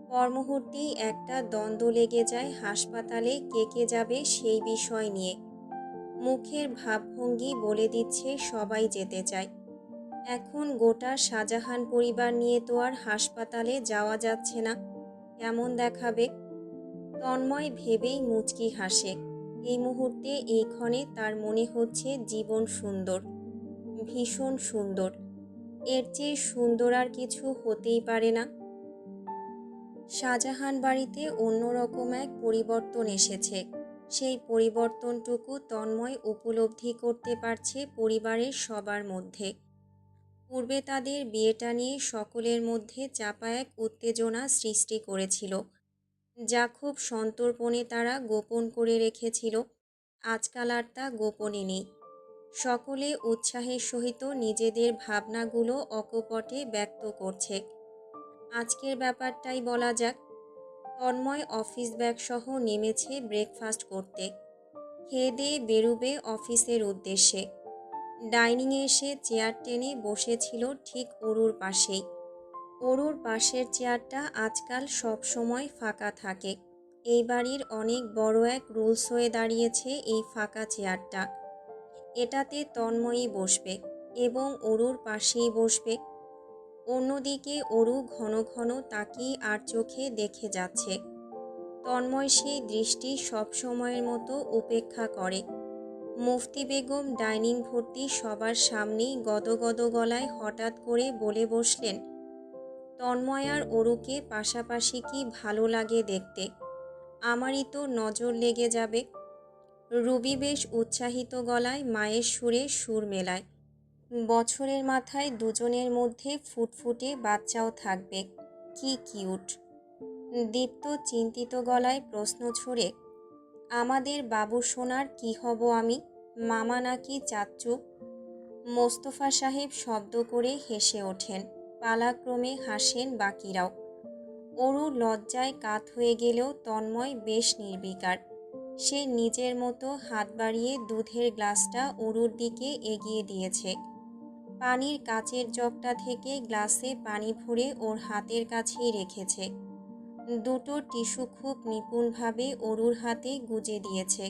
পর মুহূর্তেই একটা দ্বন্দ্ব লেগে যায় হাসপাতালে কে কে যাবে সেই বিষয় নিয়ে। মুখের ভাবভঙ্গি বলে দিচ্ছে সবাই যেতে চায়। এখন গোটা শাহজাহান পরিবার নিয়ে তো আর হাসপাতালে যাওয়া যাচ্ছে না, কেমন দেখাবে? তন্ময় ভেবেই মুচকি হাসে। এই মুহূর্তে এই ক্ষণে তার মনে হচ্ছে জীবন সুন্দর, ভীষণ সুন্দর। এর চেয়ে সুন্দর আর কিছু হতেই পারে না। শাহজাহান বাড়িতে অন্যরকম এক পরিবর্তন এসেছে। সেই পরিবর্তনটুকু তন্ময় উপলব্ধি করতে পারছে পরিবারের সবার মধ্যে। পূর্বে তাদের বিয়েটা নিয়ে সকলের মধ্যে চাপা এক উত্তেজনা সৃষ্টি করেছিল, যা খুব সন্তর্পণে তারা গোপন করে রেখেছিল। আজকাল আর তা গোপনে নেই। সকলে উৎসাহের সহিত নিজেদের ভাবনাগুলো অকপটে ব্যক্ত করছে। আজকের ব্যাপারটাই বলা যাক। তন্ময় অফিস ব্যাগ সহ নেমেছে ব্রেকফাস্ট করতে। খেয়ে দিয়ে বেরুবে অফিসের উদ্দেশ্যে। ডাইনিংয়ে এসে চেয়ার টেনে বসেছিল ঠিক অরুর পাশেই। অরুর পাশের চেয়ারটা আজকাল সব সময় ফাঁকা থাকে। এই বাড়ির অনেক বড় এক রুলস হয়ে দাঁড়িয়েছে এই ফাঁকা চেয়ারটা। এটাতে তন্ময়ী বসবে এবং অরুর পাশেই বসবে। অন্যদিকে অরু ঘন ঘন তাকিয়ে আর চোখে দেখে যাচ্ছে। তন্ময় সেই দৃষ্টি সব সময়ের মতো উপেক্ষা করে। মুফতি বেগম ডাইনিং ভর্তি সবার সামনেই গদগদ গলায় হঠাৎ করে বলে বসলেন, তন্ময় আর অরুকে পাশাপাশি কি ভালো লাগে দেখতে। আমারই তো নজর লেগে যাবে। রুবি বেশ উৎসাহিত গলায় মায়ের সুরে সুর মেলায়। বছরের মাথায় দুজনের মধ্যে ফুটফুটে বাচ্চাও থাকবে। কি কিউট। দীপ্ত চিন্তিত গলায় প্রশ্ন ছড়ে, আমাদের বাবু সোনার কি হব আমি, মামা নাকি চাচ্চু? মোস্তফা সাহেব শব্দ করে হেসে ওঠেন। পালাক্রমে হাসেন বাকিরাও। অরু লজ্জায় কাত হয়ে গেলেও তন্ময় বেশ নির্বিকার। সে নিজের মতো হাত বাড়িয়ে দুধের গ্লাসটা অরুর দিকে এগিয়ে দিয়েছে। পানির কাচের জগটা থেকে গ্লাসে পানি ভরে ওর হাতের কাছেই রেখেছে। দুটো টিস্যু খুব নিপুণভাবে অরুর হাতে গুজে দিয়েছে।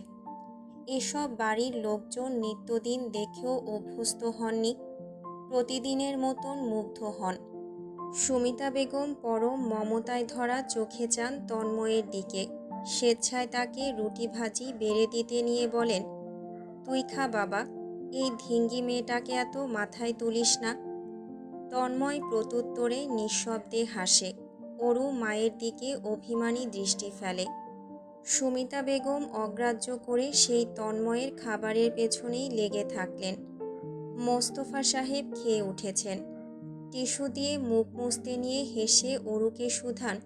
এসব বাড়ির লোকজন নিত্যদিন দেখেও অভ্যস্ত হননি। প্রতিদিনের মতন মুগ্ধ হন। সুমিতা বেগম পরম মমতায় ধরা চোখে চান তন্ময়ের দিকে। স্বেচ্ছায় তাকে রুটি ভাজি বেড়ে দিতে নিয়ে বলেন, তুই খা বাবা, এই ধিঙ্গি মেয়েটাকে এত মাথায় তুলিস না। তন্ময় প্রত্যুত্তরে নিঃশব্দে হাসে। অরু মায়ের দিকে অভিমানী দৃষ্টি ফেলে। সুমিতা বেগম অগ্রাহ্য করে সেই তন্ময়ের খাবারের পেছনেই লেগে থাকলেন। মোস্তফা সাহেব খেয়ে উঠেছেন। টিস্যু দিয়ে মুখ মুছতে নিয়ে হেসে অরুকে শুধান,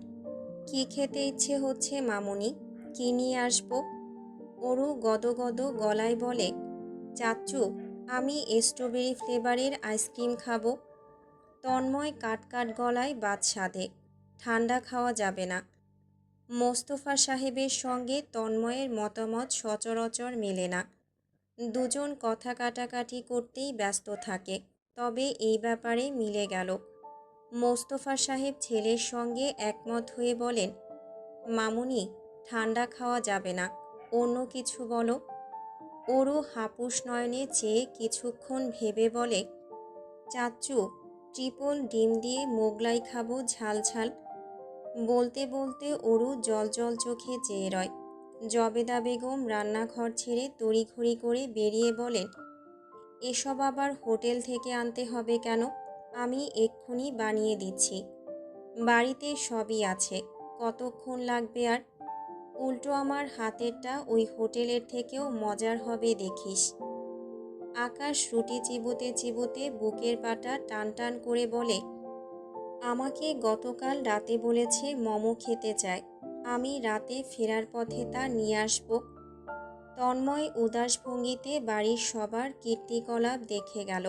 কি খেতে ইচ্ছে হচ্ছে মামুনি, কি নিয়ে আসবো? অরু গদগদ গলায় বলে, চাচ্চু, আমি স্ট্রবেরি ফ্লেভারের আইসক্রিম খাবো। তন্ময় কাট গলায় বাদ সাধে, ঠান্ডা খাওয়া যাবে না। মোস্তফা সাহেবের সঙ্গে তন্ময়ের মতামত সচরাচর মেলে না। দুজন কথা কাটাকাটি করতেই ব্যস্ত থাকে। তবে এই ব্যাপারে মিলে গেল। মোস্তফা সাহেব ছেলের সঙ্গে একমত হয়ে বলেন, মামুনি, ঠান্ডা খাওয়া যাবে না, অন্য কিছু বলো। ওরও হাপুস নয়নে চেয়ে কিছুক্ষণ ভেবে বলে, চাচ্চু, ট্রিপল ডিম দিয়ে মোগলাই খাবো ঝাল ঝাল। বলতে বলতে অরু জল জল চোখে চেয়ে রয়। জবেদা বেগম রান্নাঘর ছেড়ে তড়িঘড়ি করে বেরিয়ে বলেন, এসব আবার হোটেল থেকে আনতে হবে কেন? আমি এক্ষুনি বানিয়ে দিচ্ছি। বাড়িতে সবই আছে, কতক্ষণ লাগবে আর? উল্টো আমার হাতেরটা ওই হোটেলের থেকেও মজার হবে দেখিস। আকাশ রুটি চিবোতে চিবোতে বুকের পাটা টান টান করে বলে, আমাকে গতকাল রাতে বলেছে মোমো খেতে চায়। আমি রাতে ফেরার পথে তা নিয়ে আসব। তন্ময় উদাস ভঙ্গিতে বাড়ির সবার কীর্তিকলাপ দেখে গেল।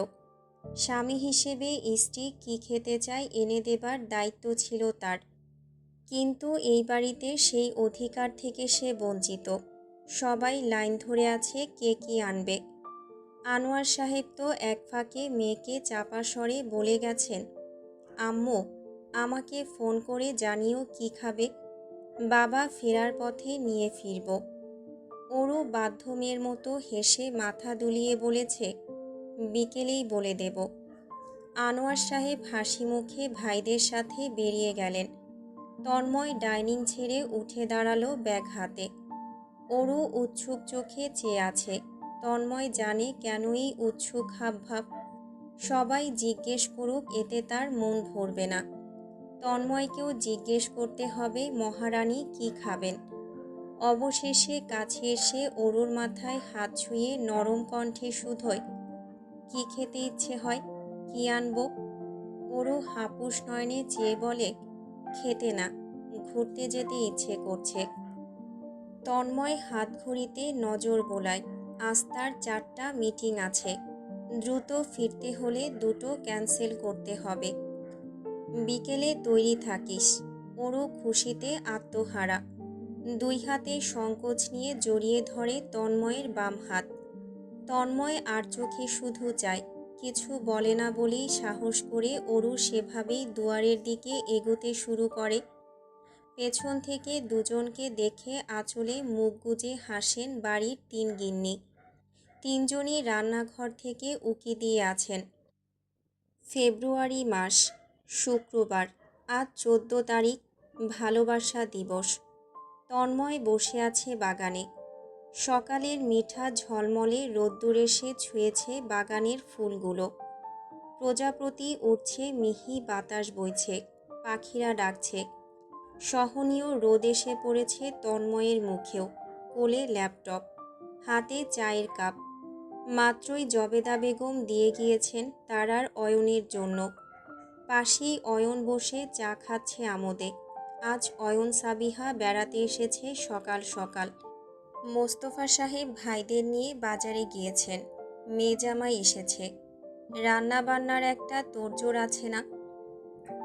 স্বামী হিসেবে স্ত্রী কি খেতে চায় এনে দেবার দায়িত্ব ছিল তার। কিন্তু এই বাড়িতে সেই অধিকার থেকে সে বঞ্চিত। সবাই লাইন ধরে আছে কে কি আনবে। আনোয়ার সাহেব তো এক ফাঁকে মেয়েকে চাপা স্বরে বলে গেছেন, আম্মু, আমাকে ফোন করে জানিও কি খাবে, বাবা ফেরার পথে নিয়ে ফিরব। ওরও বাধ্য মেয়ের মতো হেসে মাথা দুলিয়ে বলেছে, বিকেলেই বলে দেব। আনোয়ার সাহেব হাসি মুখে ভাইদের সাথে বেরিয়ে গেলেন। তন্ময় ডাইনিং ছেড়ে উঠে দাঁড়ালো ব্যাগ হাতে। ওরও উৎসুক চোখে চেয়ে আছে। তন্ময় জানে কেনই উৎসুক হাবভাব। সবাই জিজ্ঞেস করুক, এতে তার মন ভরবে না। তন্ময়কেও জিজ্ঞেস করতে হবে মহারানী কি খাবেন। অবশেষে কাছে এসে অরুর মাথায় হাত ছুঁয়ে নরম কণ্ঠে শুধোয়, কি খেতে ইচ্ছে হয়, কি আনবো? অরু হাপুস নয়নে চেয়ে বলে, খেতে না, ঘুরতে যেতে ইচ্ছে করছে। তন্ময় হাত ঘড়িতে নজর বোলায়, আজ তার 4টা মিটিং আছে, দ্রুত ফিরতে হলে 2টো ক্যান্সেল করতে হবে। বিকেলে তৈরি থাকিস। অরু খুশিতে আত্মহারা, 2 হাতে সংকোচ নিয়ে জড়িয়ে ধরে তন্ময়ের বাম হাত। তন্ময় আর চোখে শুধু চায়, কিছু বলে না বলেই সাহস করে অরু সেভাবেই দুয়ারের দিকে এগোতে শুরু করে। পেছন থেকে দুজনকে দেখে আঁচলে মুখ গুজে হাসেন বাড়ির 3 গিন্নি। 3জনই রান্নাঘর থেকে উকি দিয়ে আছেন। ফেব্রুয়ারি মাস, শুক্রবার, আজ 14 তারিখ, ভালোবাসা দিবস। তন্ময় বসে আছে বাগানে। সকালের মিঠা ঝলমলে রোদ্দুর এসে ছুঁয়েছে বাগানের ফুলগুলো। প্রজাপতি উঠছে, মিহি বাতাস বইছে, পাখিরা ডাকছে। সহনীয় রোদ এসে পড়েছে তন্ময়ের মুখেও। কোলে ল্যাপটপ, হাতে চায়ের কাপ। মাত্রই জবেদা বেগম দিয়ে গিয়েছেন তার আর অয়নের জন্য। পাশেই অয়ন বসে চা খাচ্ছে আমোদে। আজ অয়ন সাবিহা বেড়াতে এসেছে সকাল সকাল। মোস্তফা সাহেব ভাইদের নিয়ে বাজারে গিয়েছেন। মেয়ে জামাই এসেছে। রান্না বান্নার একটা তোড়জোড় আছে না?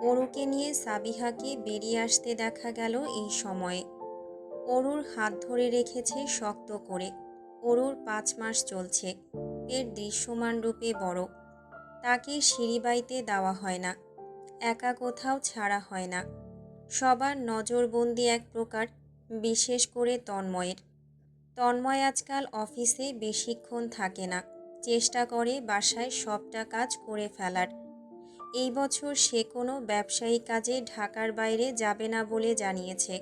অরুকে নিয়ে সাবিহাকে বেরিয়ে আসতে দেখা গেল এই সময়ে। অরুর হাত ধরে রেখেছে শক্ত করে। অরুর 5 মাস চলছে। এর দৃশ্যমান রূপে বড়। তাকে সিঁড়ি বাইতে দেওয়া হয় না, একা কোথাও ছাড়া হয় না। সবার নজরবন্দি এক প্রকার, বিশেষ করে তন্ময়ের। তন্ময় আজকাল অফিসে বেশিক্ষণ থাকে না, চেষ্টা করে বাসায় সবটা কাজ করে ফেলার। এই বছর সে কোনো ব্যবসায়ী কাজে ঢাকার বাইরে যাবে না বলে জানিয়েছে।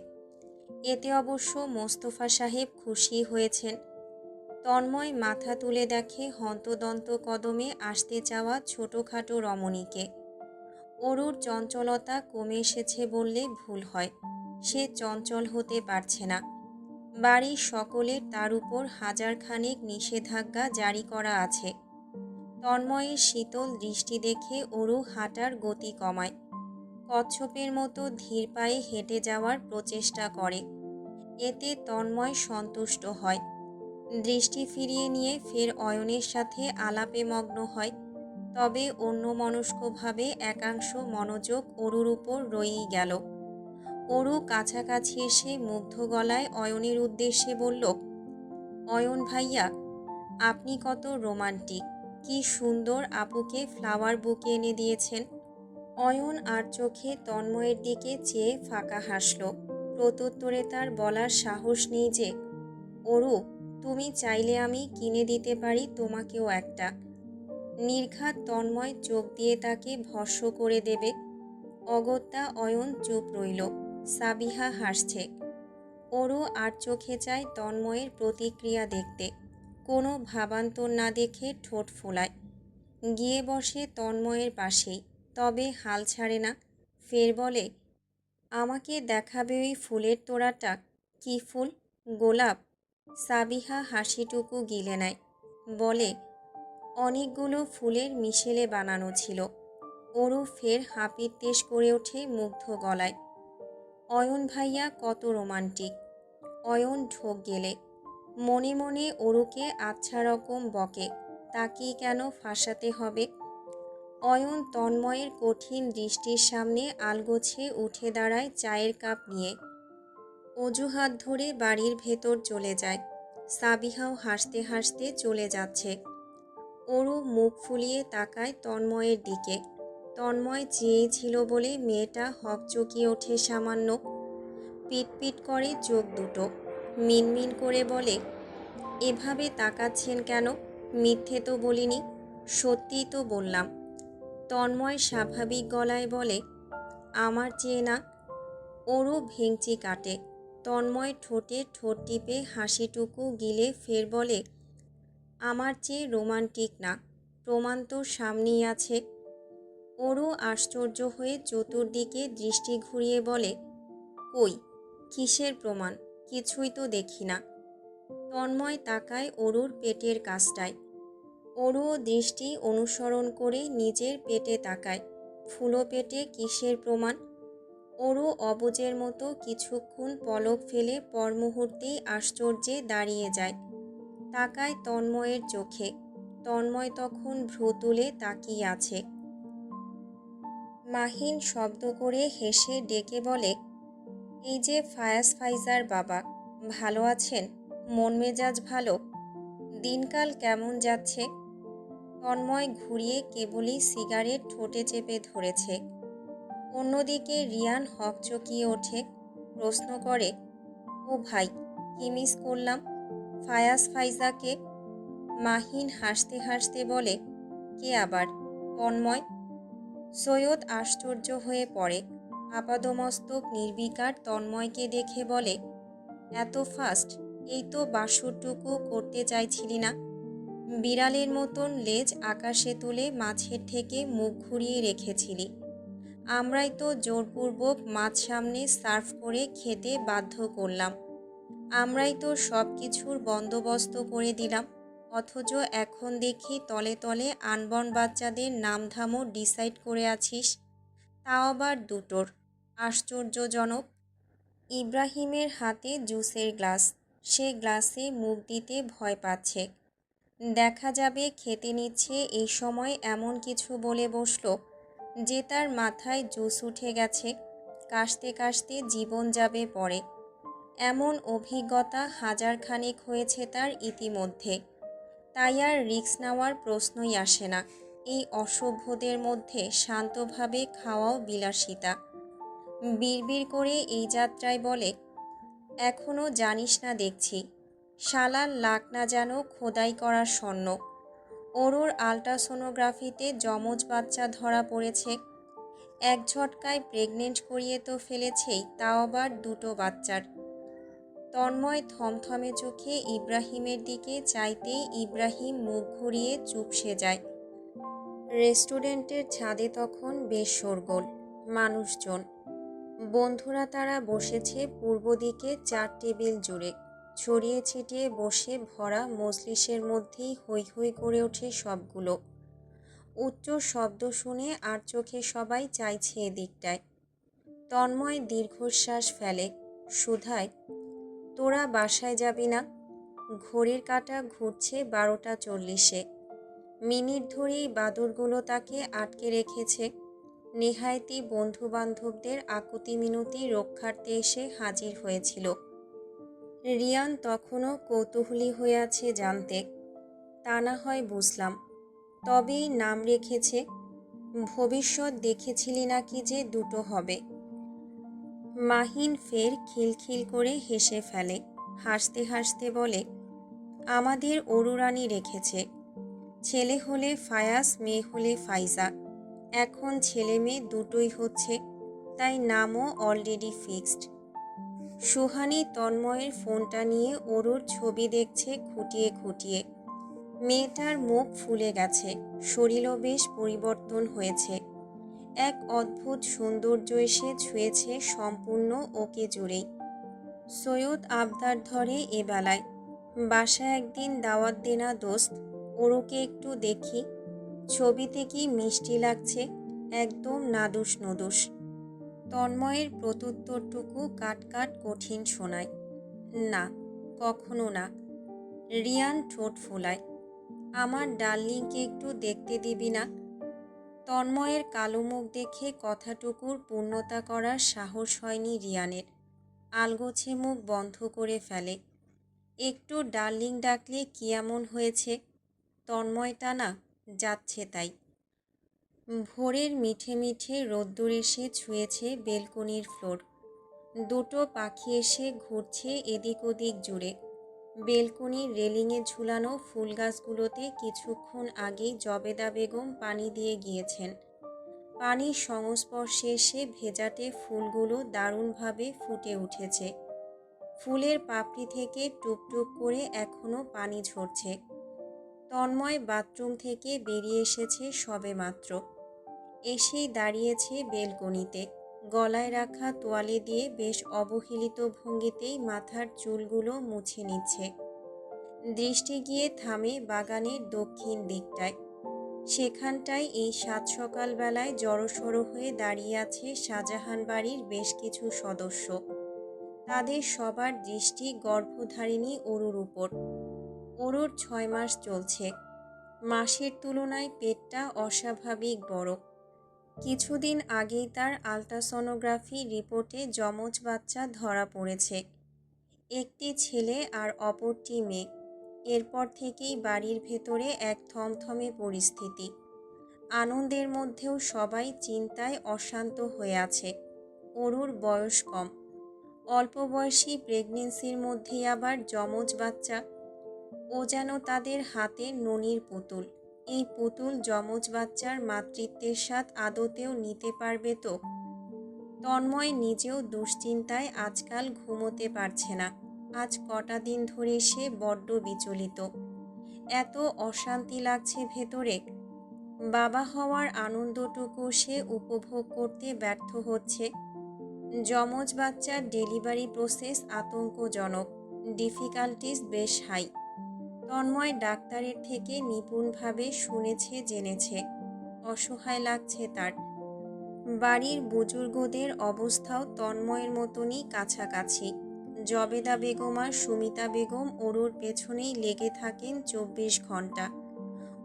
এতে অবশ্য মোস্তফা সাহেব খুশি হয়েছেন। তন্ময় মাথা তুলে দেখে হন্তদন্ত কদমে আসতে চাওয়া ছোটোখাটো রমণীকে। অরুর চঞ্চলতা কমে এসেছে বললে ভুল হয়। সে চঞ্চল হতে পারছে না। বাড়ির সকলের তার উপর 1000 খানেক নিষেধাজ্ঞা জারি করা আছে। তন্ময়ের শীতল দৃষ্টি দেখে অরু হাঁটার গতি কমায়। কচ্ছপের মতো ধীর পায়ে হেঁটে যাওয়ার প্রচেষ্টা করে। এতে তন্ময় সন্তুষ্ট হয়। দৃষ্টি ফিরিয়ে নিয়ে ফের অয়নের সাথে আলাপে মগ্ন হয়। তবে অন্যমনস্কভাবে একাংশ মনোযোগ অরুর উপর রয়েই গেল। অরু কাছাকাছি এসে মুগ্ধ গলায় অয়নের উদ্দেশ্যে বলল, অয়ন ভাইয়া, আপনি কত রোমান্টিক, কি সুন্দর আপুকে ফ্লাওয়ার বুকে এনে দিয়েছেন। অয়ন আর চোখে তন্ময়ের দিকে চেয়ে ফাঁকা হাসল। প্রত্যুত্তরে তার বলার সাহস নেই যে, অরু, তুমি চাইলে আমি কিনে দিতে পারি তোমাকেও একটা। নির্ঘাত তন্ময় চোখ দিয়ে তাকে ভস্ম করে দেবে। অগত্যা অয়ন চুপ রইল। সাবিহা হাসছে। অরু আর চোখে চায় তন্ময়ের প্রতিক্রিয়া দেখতে। কোনো ভাবান্তর না দেখে ঠোঁট ফোলায়। গিয়ে বসে তন্ময়ের পাশেই, তবে হাল ছাড়ে না। ফের বলে, আমাকে দেখাবে ওই ফুলের তোড়াটা? কি ফুল? গোলাপ? সাবিহা হাসিটুকু গিলে নেয়। বলে, অনেকগুলো ফুলের মিশেলে বানানো ছিল। অরু ফের হাপিত্যেশ করে ওঠে মুগ্ধ গলায়। অয়ন ভাইয়া কত রোমান্টিক। অয়ন ঢোক গেলে মনে মনে অরুকে আচ্ছা রকম বকে, তাকেই কেন ফাঁসাতে হবে। অয়ন তন্ময়ের কঠিন দৃষ্টির সামনে আলগোছে উঠে দাঁড়ায় চায়ের কাপ নিয়ে। অজুহাত ধরে বাড়ির ভেতর চলে যায়। সাবিহাও হাসতে হাসতে চলে যাচ্ছে। অরু মুখ ফুলিয়ে তাকায় তন্ময়ের দিকে। তন্ময় চেয়েছিল বলে মেয়েটা হকচকিয়ে ওঠে সামান্য। পিটপিট করে চোখ দুটো। মিনমিন করে বলে, এভাবে তাকাচ্ছেন কেন? মিথ্যে তো বলিনি, সত্যিই তো বললাম। তন্ময় স্বাভাবিক গলায় বলে, আমার চেয়ে না। অরু ভেংচি কাটে। তন্ময় ঠোঁটে ঠোঁট টিপে হাসিটুকু গিলে ফের বলে, আমার চেয়ে রোমান্টিক না, প্রমাণ তো সামনেই আছে। ওরও আশ্চর্য হয়ে চতুর্দিকে দৃষ্টি ঘুরিয়ে বলে, কই, কিসের প্রমাণ? কিছুই তো দেখি না। তন্ময় তাকায় অরুর পেটের কাছটায়। অরুও দৃষ্টি অনুসরণ করে নিজের পেটে তাকায়। ফুলো পেটে কিসের প্রমাণ? অরু অবুঝের মতো কিছুক্ষণ পলক ফেলে পর মুহূর্তেই আশ্চর্যে দাঁড়িয়ে যায়। তাকায় তন্ময়ের চোখে। তন্ময় তখন ভ্রু তুলে তাকিয়ে আছে। মাহিন শব্দ করে হেসে ডেকে বলে, এই যে ফায়াজ ফাইজার বাবা, ভালো আছেন? মন মেজাজ ভালো? দিনকাল কেমন যাচ্ছে? তন্ময় ঘুরিয়ে কেবলই সিগারেট ঠোঁটে চেপে ধরেছে। অন্যদিকে রিয়ান হকচকিয়ে ওঠে, প্রশ্ন করে, ও ভাই, কি মিস করলাম? ফায়াজ ফাইজাকে? মাহিন হাসতে হাসতে বলে, কে আবার? তন্ময়। সৈয়দ আশ্চর্য হয়ে পড়ে। আপাদমস্তক নির্বিকার তন্ময়কে দেখে বলে, এত ফাস্ট? এই তো বাসরটুকু করতে চাইছিলি না? বিড়ালের মতন লেজ আকাশে তুলে মাছের থেকে মুখ ঘুরিয়ে রেখেছিলি। আমরাই তো জোরপূর্বক মাছ সামনে সার্ভ করে খেতে বাধ্য করলাম। আমরাই তো সব কিছুর বন্দোবস্ত করে দিলাম। অথচ এখন দেখি তলে তলে আনবর্ন বাচ্চাদের নামধামও ডিসাইড করে আছিস, তাও আবার দুটোর। আশ্চর্যজনক। ইব্রাহিমের হাতে জুসের গ্লাস। সে গ্লাসে মুখ দিতে ভয় পাচ্ছে। দেখা যাবে খেতে নিচ্ছে এই সময় এমন কিছু বলে বসলো যে তার মাথায় জুস উঠে গেছে, কাশতে কাশতে জীবন যাবে পরে। এমন অভিজ্ঞতা হাজারখানেক হয়েছে তার ইতিমধ্যে। তাই আর রিস্ক নেওয়ার প্রশ্নই আসে না। এই অসভ্যদের মধ্যে শান্তভাবে খাওয়াও বিলাসিতা। বিড়বিড় করে এই যাত্রায় বলে, এখনও জানিস না দেখছি, শালার লাক না যেন খোদাই করা স্বর্ণ। অরুর আল্ট্রাসোনোগ্রাফিতে যমজ বাচ্চা ধরা পড়েছে। এক ঝটকায় প্রেগনেন্ট করিয়ে তো ফেলেছেই, তাও আবার দুটো বাচ্চার। তন্ময় থমথমে চোখে ইব্রাহিমের দিকে চাইতেই ইব্রাহিম মুখ ঘুরিয়ে চুপসে যায়। রেস্টুরেন্টের ছাদে তখন বেশ শোরগোল, মানুষজন। বন্ধুরা তারা বসেছে পূর্ব দিকে 4 টেবিল জুড়ে। ছড়িয়ে ছিটিয়ে বসে ভরা মজলিসের মধ্যেই হৈ হৈ করে ওঠে সবগুলো। উচ্চ শব্দ শুনে আর চোখে সবাই চাইছে এদিকটায়। তন্ময় দীর্ঘশ্বাস ফেলে, শুধায়, তোরা বাসায় যাবি না? ঘড়ির কাঁটা ঘুরছে 12টা 40-এ। মিনিট ধরেই বাদুড়গুলো তাকে আটকে রেখেছে। নেহায়েতি বন্ধু বান্ধবদের আকুতি মিনতি রক্ষার্থে এসে হাজির হয়েছিল। রিয়ান তখনও কৌতূহলী হয়ে আছে জানতে। তা না হয় বুঝলাম, তবেই নাম রেখেছে। ভবিষ্যৎ দেখেছিলি নাকি যে দুটো হবে? মাহিন ফের খিলখিল করে হেসে ফেলে। হাসতে হাসতে বলে, আমাদের অরুরানী রেখেছে। ছেলে হলে ফায়াজ, মেয়ে হলে ফাইজা। এখন ছেলে মেয়ে দুটোই হচ্ছে, তাই নামও অলরেডি ফিক্সড। সুহানি তন্ময়ের ফোনটা নিয়ে অরুর ছবি দেখছে খুঁটিয়ে খুঁটিয়ে। মেয়েটার মুখ ফুলে গেছে, শরীরও বেশ পরিবর্তন হয়েছে। এক অদ্ভুত সৌন্দর্য এসে ছুঁয়েছে সম্পূর্ণ ওকে জুড়েই। সৈয়দ আবদার ধরে এবেলায়, বাসায় একদিন দাওয়াত দে না দোস্ত, ওরুকে একটু দেখি। ছবিতে কি মিষ্টি লাগছে, একদম নাদুস নদুস। তন্ময়ের প্রত্যুত্তরটুকু কাট কাট কঠিন শোনায়, না, কখনো না। রিয়ান ঠোঁট ফোলায়, আমার ডার্লিংকে একটু দেখতে দিবি না? তন্ময়ের কালো মুখ দেখে কথাটুকুর পূর্ণতা করার সাহস হয়নি রিয়ানের। আলগোছে মুখ বন্ধ করে ফেলে। একটু ডার্লিং ডাকলে কি এমন হয়েছে? তন্ময়টা না যাচ্ছে তাই। ভোরের মিঠে মিঠে রোদ্দুর এসে ছুঁয়েছে বেলকনির ফ্লোর। দুটো পাখি এসে ঘুরছে এদিক ওদিক জুড়ে। বেলকনির রেলিংয়ে ঝুলানো ফুল গাছগুলোতে কিছুক্ষণ আগেই জবেদা বেগম পানি দিয়ে গিয়েছেন। পানির সংস্পর্শে এসে ভেজাটে ফুলগুলো দারুণভাবে ফুটে উঠেছে। ফুলের পাপড়ি থেকে টুপটুপ করে এখনো পানি ঝরছে। তন্ময় বাথরুম থেকে বেরিয়ে এসেছে সবেমাত্র। এসেই দাঁড়িয়েছে বেলকনিতে, গলায় রাখা তোয়ালে দিয়ে বেশ অবহেলিত ভঙ্গিতেই মাথার চুলগুলো মুছে নিচ্ছে। দৃষ্টি গিয়ে থামে বাগানের দক্ষিণ দিকটায়। সেখানটায় এই সাত সকালবেলায় জড়সড় হয়ে দাঁড়িয়ে আছে শাহজাহান বাড়ির বেশ কিছু সদস্য। তাদের সবার দৃষ্টি গর্ভধারিণী অরুর উপর। অরুর 6 মাস চলছে। মাসের তুলনায় পেটটা অস্বাভাবিক বড়। কিছুদিন আগেই তার আলট্রাসনোগ্রাফি রিপোর্টে যমজ বাচ্চা ধরা পড়েছে, একটি ছেলে আর অপরটি মেয়ে। এরপর থেকেই বাড়ির ভেতরে এক থমথমে পরিস্থিতি। আনন্দের মধ্যেও সবাই চিন্তায় অশান্ত হয়ে আছে। অরুর বয়স কম, অল্প বয়সী প্রেগনেন্সির মধ্যেই আবার যমজ বাচ্চা। ও যেন তাদের হাতের ননির পুতুল। এই পুতুল যমজ বাচ্চার মাতৃত্বের স্বাদ আদতেও নিতে পারবে তো? তন্ময় নিজেও দুশ্চিন্তায় আজকাল ঘুমোতে পারছে না। আজ কটা দিন ধরে সে বড্ড বিচলিত। এত অশান্তি লাগছে ভেতরে। বাবা হওয়ার আনন্দটুকু সে উপভোগ করতে ব্যর্থ হচ্ছে। যমজ বাচ্চার ডেলিভারি প্রসেস আতঙ্কজনক, ডিফিকাল্টিস বেশ হাই। তন্ময় ডাক্তারের থেকে নিপুণভাবে শুনেছে জেনেছে। অসহায় লাগছে তার। বাড়ির বুজুর্গদের অবস্থাও তন্ময়ের মতনই কাছাকাছি। জবেদা বেগম আর সুমিতা বেগম অরুর পেছনেই লেগে থাকেন 24 ঘন্টা।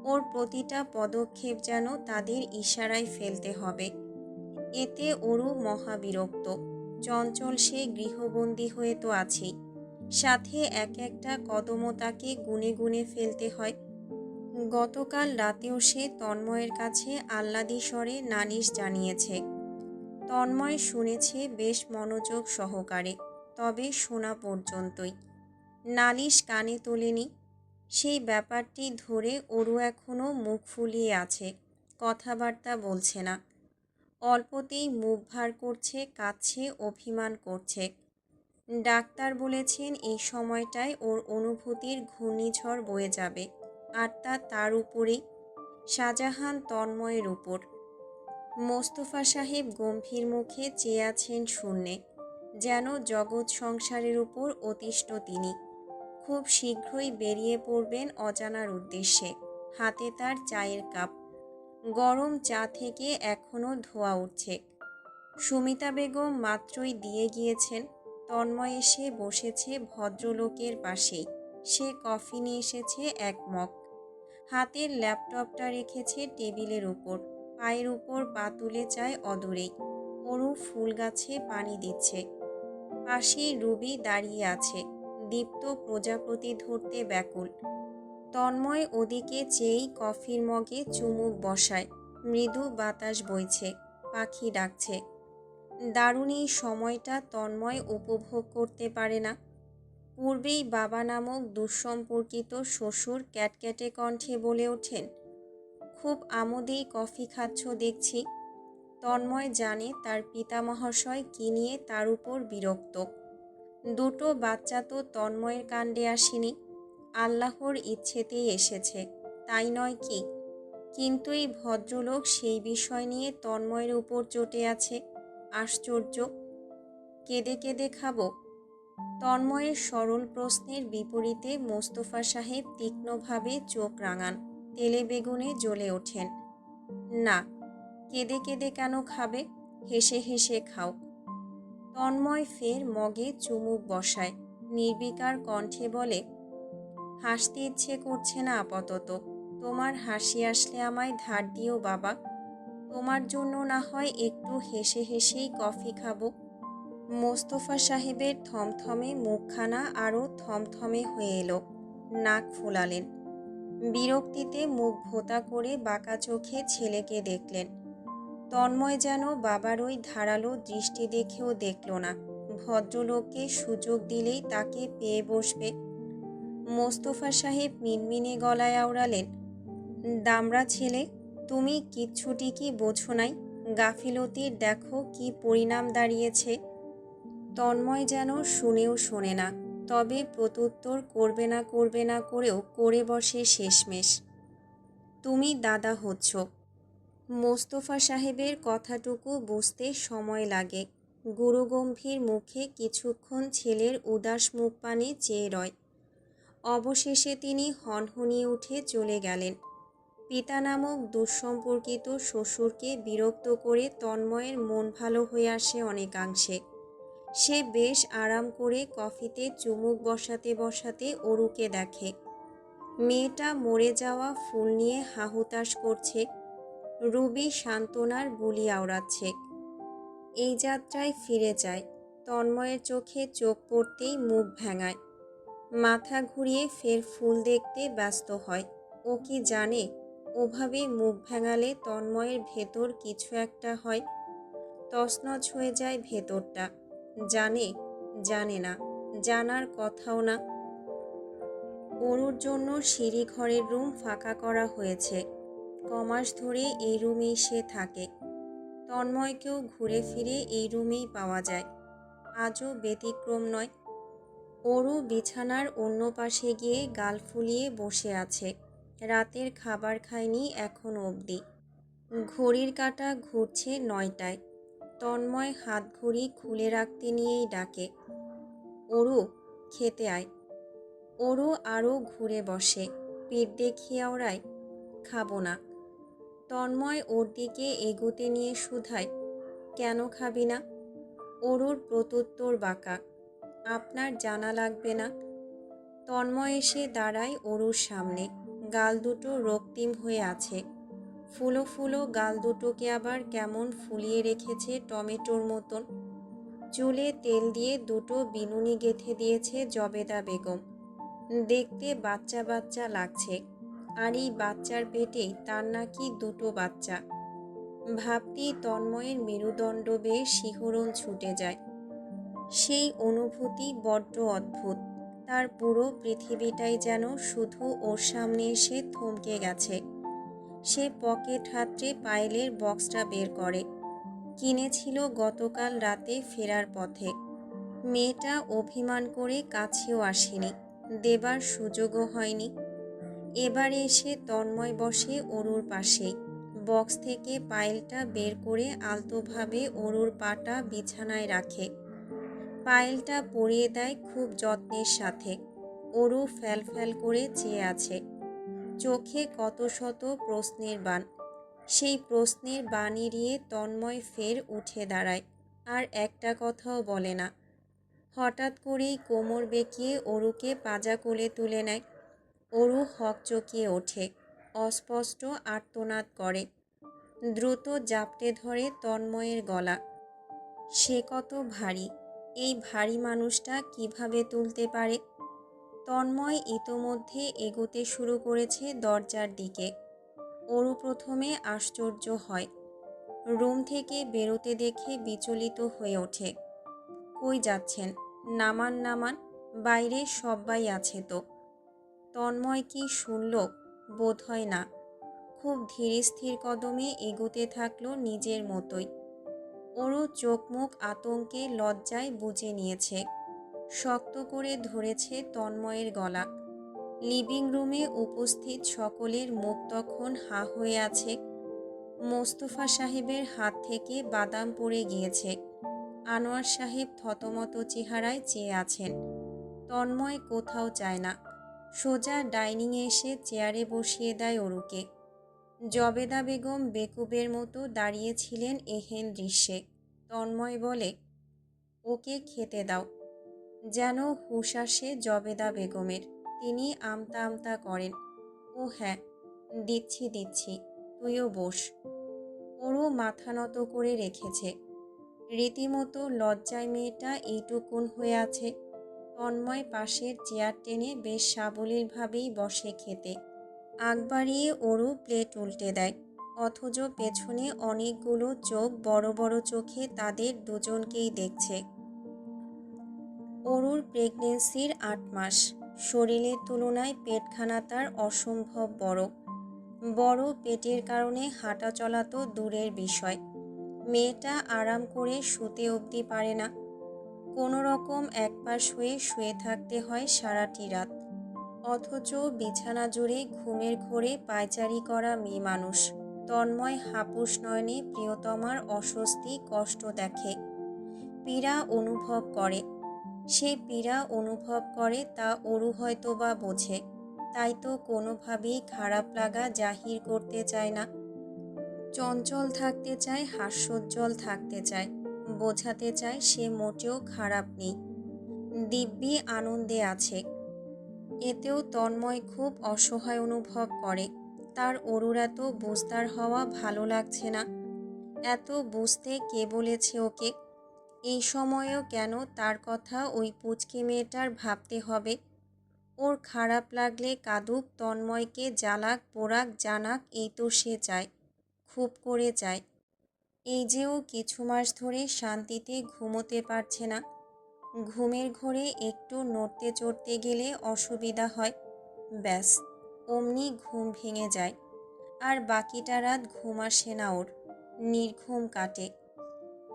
ওর প্রতিটা পদক্ষেপ যেন তাদের ইশারায় ফেলতে হবে। এতে অরু মহাবিরক্ত। চঞ্চল সে গৃহবন্দী হয়ে তো আছেই, সাথে এক একটা কদমও তাকে গুনে গুনে ফেলতে হয়। গতকাল রাতেও সে তন্ময়ের কাছে আহ্লাদি স্বরে নালিশ জানিয়েছে। তন্ময় শুনেছে বেশ মনোযোগ সহকারে, তবে শোনা পর্যন্তই। নালিশ কানে তোলেনি। সেই ব্যাপারটি ধরে অরু এখনও মুখ ফুলিয়ে আছে, কথাবার্তা বলছে না। অল্পতেই মুখ ভার করছে, কাঁদছে, অভিমান করছে। ডাক্তার বলেছেন এই সময়টায় ওর অনুভূতির ঘূর্ণিঝড় বয়ে যাবে, আর তা তার উপরেই, শাহজাহান তন্ময়ের উপর। মোস্তফা সাহেব গম্ভীর মুখে চেয়ে আছেন শূন্যে, যেন জগৎ সংসারের উপর অতিষ্ঠ তিনি। খুব শীঘ্রই বেরিয়ে পড়বেন অজানার উদ্দেশ্যে। হাতে তার চায়ের কাপ। গরম চা থেকে এখনও ধোঁয়া উঠছে। সুমিতা বেগম মাত্রই দিয়ে গিয়েছেন। তন্ময় এসে বসেছে ভদ্রলোকের পাশেই। সে কফি নিয়ে এসেছে এক মগ। হাতের ল্যাপটপটা রেখেছে টেবিলের উপর। পায়ের উপর পা তুলে চায় অদূরেই। অরু ফুল গাছে পানি দিচ্ছে। পাশেই রুবি দাঁড়িয়ে আছে, দীপ্ত প্রজাপতি ধরতে ব্যাকুল। তন্ময় ওদিকে চেয়েই কফির মগে চুমুক বসায়। মৃদু বাতাস বইছে, পাখি ডাকছে। দারুণ এই সময়টা তন্ময় উপভোগ করতে পারে না। পূর্বেই বাবা নামক দুঃসম্পর্কিত শ্বশুর ক্যাটক্যাটে কণ্ঠে বলে ওঠেন, খুব আমোদেই কফি খাচ্ছ দেখছি। তন্ময় জানে তার পিতামহাশয় কি নিয়ে তার উপর বিরক্ত। দুটো বাচ্চা তো তন্ময়ের কাণ্ডে আসেনি, আল্লাহর ইচ্ছেতেই এসেছে, তাই নয় কি? কিন্তু এই ভদ্রলোক সেই বিষয় নিয়ে তন্ময়ের উপর চটে আছে। আশ্চর্য। কেঁদে কেঁদে খাবো? তন্ময়ের সরল প্রশ্নের বিপরীতে মোস্তফা সাহেব তীক্ষ্ণভাবে চোখ রাঙান, তেলে বেগুনে জ্বলে ওঠেন। না, কেঁদে কেঁদে কেন খাবে? হেসে হেসে খাও। তন্ময় ফের মগে চুমুক বসায়, নির্বিকার কণ্ঠে বলে, হাসতে ইচ্ছে করছে না আপাতত। তোমার হাসি আসলে আমায় ধার দিও বাবা। তোমার জন্য না হয় একটু হেসে হেসেই কফি খাবো। মোস্তফা সাহেবের থমথমে মুখখানা আরও থমথমে হয়ে এলো। নাক ফুলালেন। বিরক্তিতে মুখ ভোঁতা করে বাঁকা চোখে ছেলেকে দেখলেন। তন্ময় যেন বাবার ওই ধারালো দৃষ্টি দেখেও দেখল না। ভদ্রলোককে সুযোগ দিলেই তাকে পেয়ে বসবে। মোস্তফা সাহেব মিনমিনে গলায় আওড়ালেন, দামড়া ছেলে, তুমি কিচ্ছুটি কি বোঝো নাই? গাফিলতির দেখো কি পরিণাম দাঁড়িয়েছে। তন্ময় যেন শুনেও শোনে না। তবে প্রত্যুত্তর করবে না করেও করে বসে শেষমেশ। তুমি দাদা হচ্ছ। মোস্তফা সাহেবের কথাটুকু বুঝতে সময় লাগে। গুরুগম্ভীর মুখে কিছুক্ষণ ছেলের উদাস মুখপানে চেয়ে রয়। অবশেষে তিনি হনহনিয়ে উঠে চলে গেলেন। পিতা নামক দুঃসম্পর্কিত শ্বশুরকে বিরক্ত করে তন্ময়ের মন ভালো হয়ে আসে অনেকাংশে। সে বেশ আরাম করে কফিতে চুমুক বসাতে বসাতে অরুকে দেখে। মেয়েটা মরে যাওয়া ফুল নিয়ে হাহুতাশ করছে। রুবি সান্ত্বনার বুলি আওড়াচ্ছে। এই যাত্রায় ফিরে যায়। তন্ময়ের চোখে চোখ পড়তেই মুখ ভেঙায়। মাথা ঘুরিয়ে ফের ফুল দেখতে ব্যস্ত হয়। ও কি জানে ওভাবে মুখ ভেঙালে তন্ময়ের ভেতর কিছু একটা হয়। তছনছ হয়ে যায় ভেতরটা। জানে, জানে না, জানার কথাও না। অরুর জন্য সিঁড়ি ঘরের রুম ফাঁকা করা হয়েছে। কমাস ধরে এই রুমেই সে থাকে। তন্ময়কেও ঘুরে ফিরে এই রুমেই পাওয়া যায়। আজও ব্যতিক্রম নয়। অরু বিছানার অন্য পাশে গিয়ে গাল ফুলিয়ে বসে আছে। রাতের খাবার খায়নি এখনো অবধি। ঘড়ির কাঁটা ঘুরছে ৯টায়। তন্ময় হাত ঘড়ি খুলে রাখতে নিয়েই ডাকে, অরু, খেতে আয়। অরু আরও ঘুরে বসে, পিঠ দেখিয়ে ওড়ায়, খাবো না। তন্ময় ওর দিকে এগোতে নিয়ে শুধায়, কেন খাবি না? অরুর প্রত্যুত্তর বাঁকা, আপনার জানা লাগবে না। তন্ময় এসে দাঁড়ায় অরুর সামনে। গাল দুটো রক্তিম হয়ে আছে। ফুলো ফুলো গাল দুটোকে আবার কেমন ফুলিয়ে রেখেছে টমেটোর মতন। চুলে তেল দিয়ে দুটো বিনুনি গেঁথে দিয়েছে জবেদা বেগম। দেখতে বাচ্চা বাচ্চা লাগছে। আর এই বাচ্চার পেটেই তার নাকি দুটো বাচ্চা। ভাবতেই তন্ময়ের মেরুদণ্ড বেয়ে শিহরণ ছুটে যায়। সেই অনুভূতি বড্ড অদ্ভুত। তার পুরো পৃথিবীটাই যেন শুধু ওর সামনে এসে থমকে গেছে। সে পকেট হাতড়ে পায়েলের বক্সটা বের করে। কিনেছিল গতকাল রাতে ফেরার পথে। মেয়েটা অভিমান করে কাছেও আসেনি, দেবার সুযোগও হয়নি। এবারে এসে তন্ময় বসে অরুর পাশেই। বক্স থেকে পায়েলটা বের করে আলতোভাবে অরুর পাটা বিছানায় রাখে। পায়েলটা পরিয়ে দেয় খুব যত্নের সাথে। অরু ফ্যাল ফ্যাল করে চেয়ে আছে। চোখে কত শত প্রশ্নের বাণ। সেই প্রশ্নের বাণ এড়িয়ে তন্ময় ফের উঠে দাঁড়ায়। আর একটা কথাও বলে না। হঠাৎ করেই কোমর বেঁকিয়ে অরুকে পাজা কোলে তুলে নেয়। অরু হকচকিয়ে ওঠে, অস্পষ্ট আর্তনাদ করে। দ্রুত জাপটে ধরে তন্ময়ের গলা। সে কত ভারী। এই ভারী মানুষটা কিভাবে তুলতে পারে? তন্ময় ইতোমধ্যে এগোতে শুরু করেছে দরজার দিকে। অরু প্রথমে আশ্চর্য হয়। রুম থেকে বেরোতে দেখে বিচলিত হয়ে ওঠে। কই যাচ্ছেন? নামান নামান, বাইরে সব্বাই আছে তো। তন্ময় কি শুনল? বোধহয় না। খুব ধীর স্থির কদমে এগোতে থাকলো নিজের মতোই। অরু চোখ মুখ আতঙ্কে লজ্জায় বুজে নিয়েছে। শক্ত করে ধরেছে তন্ময়ের গলা। লিভিং রুমে উপস্থিত সকলের মুখ তখন হা হয়ে আছে। মোস্তফা সাহেবের হাত থেকে বাদাম পড়ে গিয়েছে। আনোয়ার সাহেব থতমত চেহারায় চেয়ে আছেন। তন্ময় কোথাও চায় না। সোজা ডাইনিংয়ে এসে চেয়ারে বসিয়ে দেয় অরুকে। জবেদা বেগম বেকুবের মতো দাঁড়িয়েছিলেন এহেন দৃশ্যে। তন্ময় বলে, ওকে খেতে দাও। যেন হুঁশ আসে জবেদা বেগমের। তিনি আমতা আমতা করেন, ও হ্যাঁ, দিচ্ছি দিচ্ছি, তুইও বস। ওরও মাথা নত করে রেখেছে। রীতিমতো লজ্জায় মেয়েটা এইটুকুন হয়ে আছে। তন্ময় পাশের চেয়ার টেনে বেশ সাবলীলভাবেই বসে খেতে। আগ বাড়িয়ে অরু প্লেট উল্টে দেয়। অথচ পেছনে অনেকগুলো চোখ বড় বড় চোখে তাদের দুজনকেই দেখছে। অরুর প্রেগনেন্সির ৮ মাস। শরীরের তুলনায় পেটখানা তার অসম্ভব বড়। বড় পেটের কারণে হাঁটা চলা তো দূরের বিষয়। মেয়েটা আরাম করে শুতে অবধি পারে না। কোনো রকম একপাশ হয়ে শুয়ে থাকতে হয় সারাটি রাত। অথচ বিছানা জুড়ে ঘুমের ঘোরে পায়চারি করা মেয়ে মানুষ তন্ময় হাপুস নয়নে প্রিয়তমার অস্বস্তি কষ্ট দেখে, পীড়া অনুভব করে। সে পীড়া অনুভব করে তা অরু হয়তোবা বোঝে, তাই তো কোনোভাবেই খারাপ লাগা জাহির করতে চায় না। চঞ্চল থাকতে চায়, হাস্যোজ্জ্বল থাকতে চায়, বোঝাতে চায় সে মোটেও খারাপ নেই, দিব্যি আনন্দে আছে। এতেও তন্ময় খুব অসহায় অনুভব করে। তার অরুর এত বুঝদার হওয়া ভালো লাগছে না। এত বুঝতে কে বলেছে ওকে? এই সময়েও কেন তার কথা ওই পুচকে মেয়েটার ভাবতে হবে? ওর খারাপ লাগলে কাঁদুক, তন্ময়কে জ্বালাক পোড়াক জানাক, এই তো সে চায়, খুব করে চায়। এই যে ও কিছু মাস ধরে শান্তিতে ঘুমোতে পারছে না। ঘুমের ঘোরে একটু নড়তে চড়তে গেলে অসুবিধা হয়, ব্যাস অমনি ঘুম ভেঙে যায়। আর বাকিটা রাত ঘুম আসে না ওর, নির্ঘুম কাটে।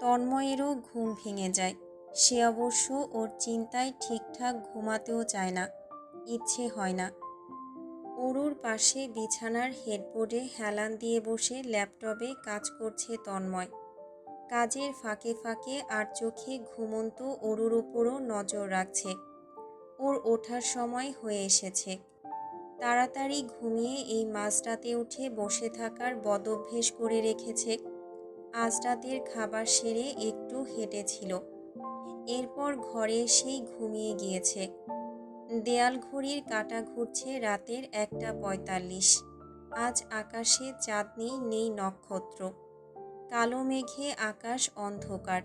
তন্ময়েরও ঘুম ভেঙে যায়। সে অবশ্য ওর চিন্তায় ঠিকঠাক ঘুমাতেও চায় না, ইচ্ছে হয় না। অরুর পাশে বিছানার হেডবোর্ডে হেলান দিয়ে বসে ল্যাপটপে কাজ করছে তন্ময়। কাজের ফাঁকে ফাঁকে আর চোখে ঘুমন্ত অরুর উপরও নজর রাখছে। ওর ওঠার সময় হয়ে এসেছে। তাড়াতাড়ি ঘুমিয়ে এই মাঝরাতে উঠে বসে থাকার বদঅভ্যেস করে রেখেছে। আজ রাতের খাবার সেরে একটু হেঁটেছিল, এরপর ঘরে এসেই ঘুমিয়ে গিয়েছে। দেয়াল ঘড়ির কাঁটা ঘুরছে রাতের 1:45। আজ আকাশে চাঁদ নেই, নেই নক্ষত্র। কালো মেঘে আকাশ অন্ধকার।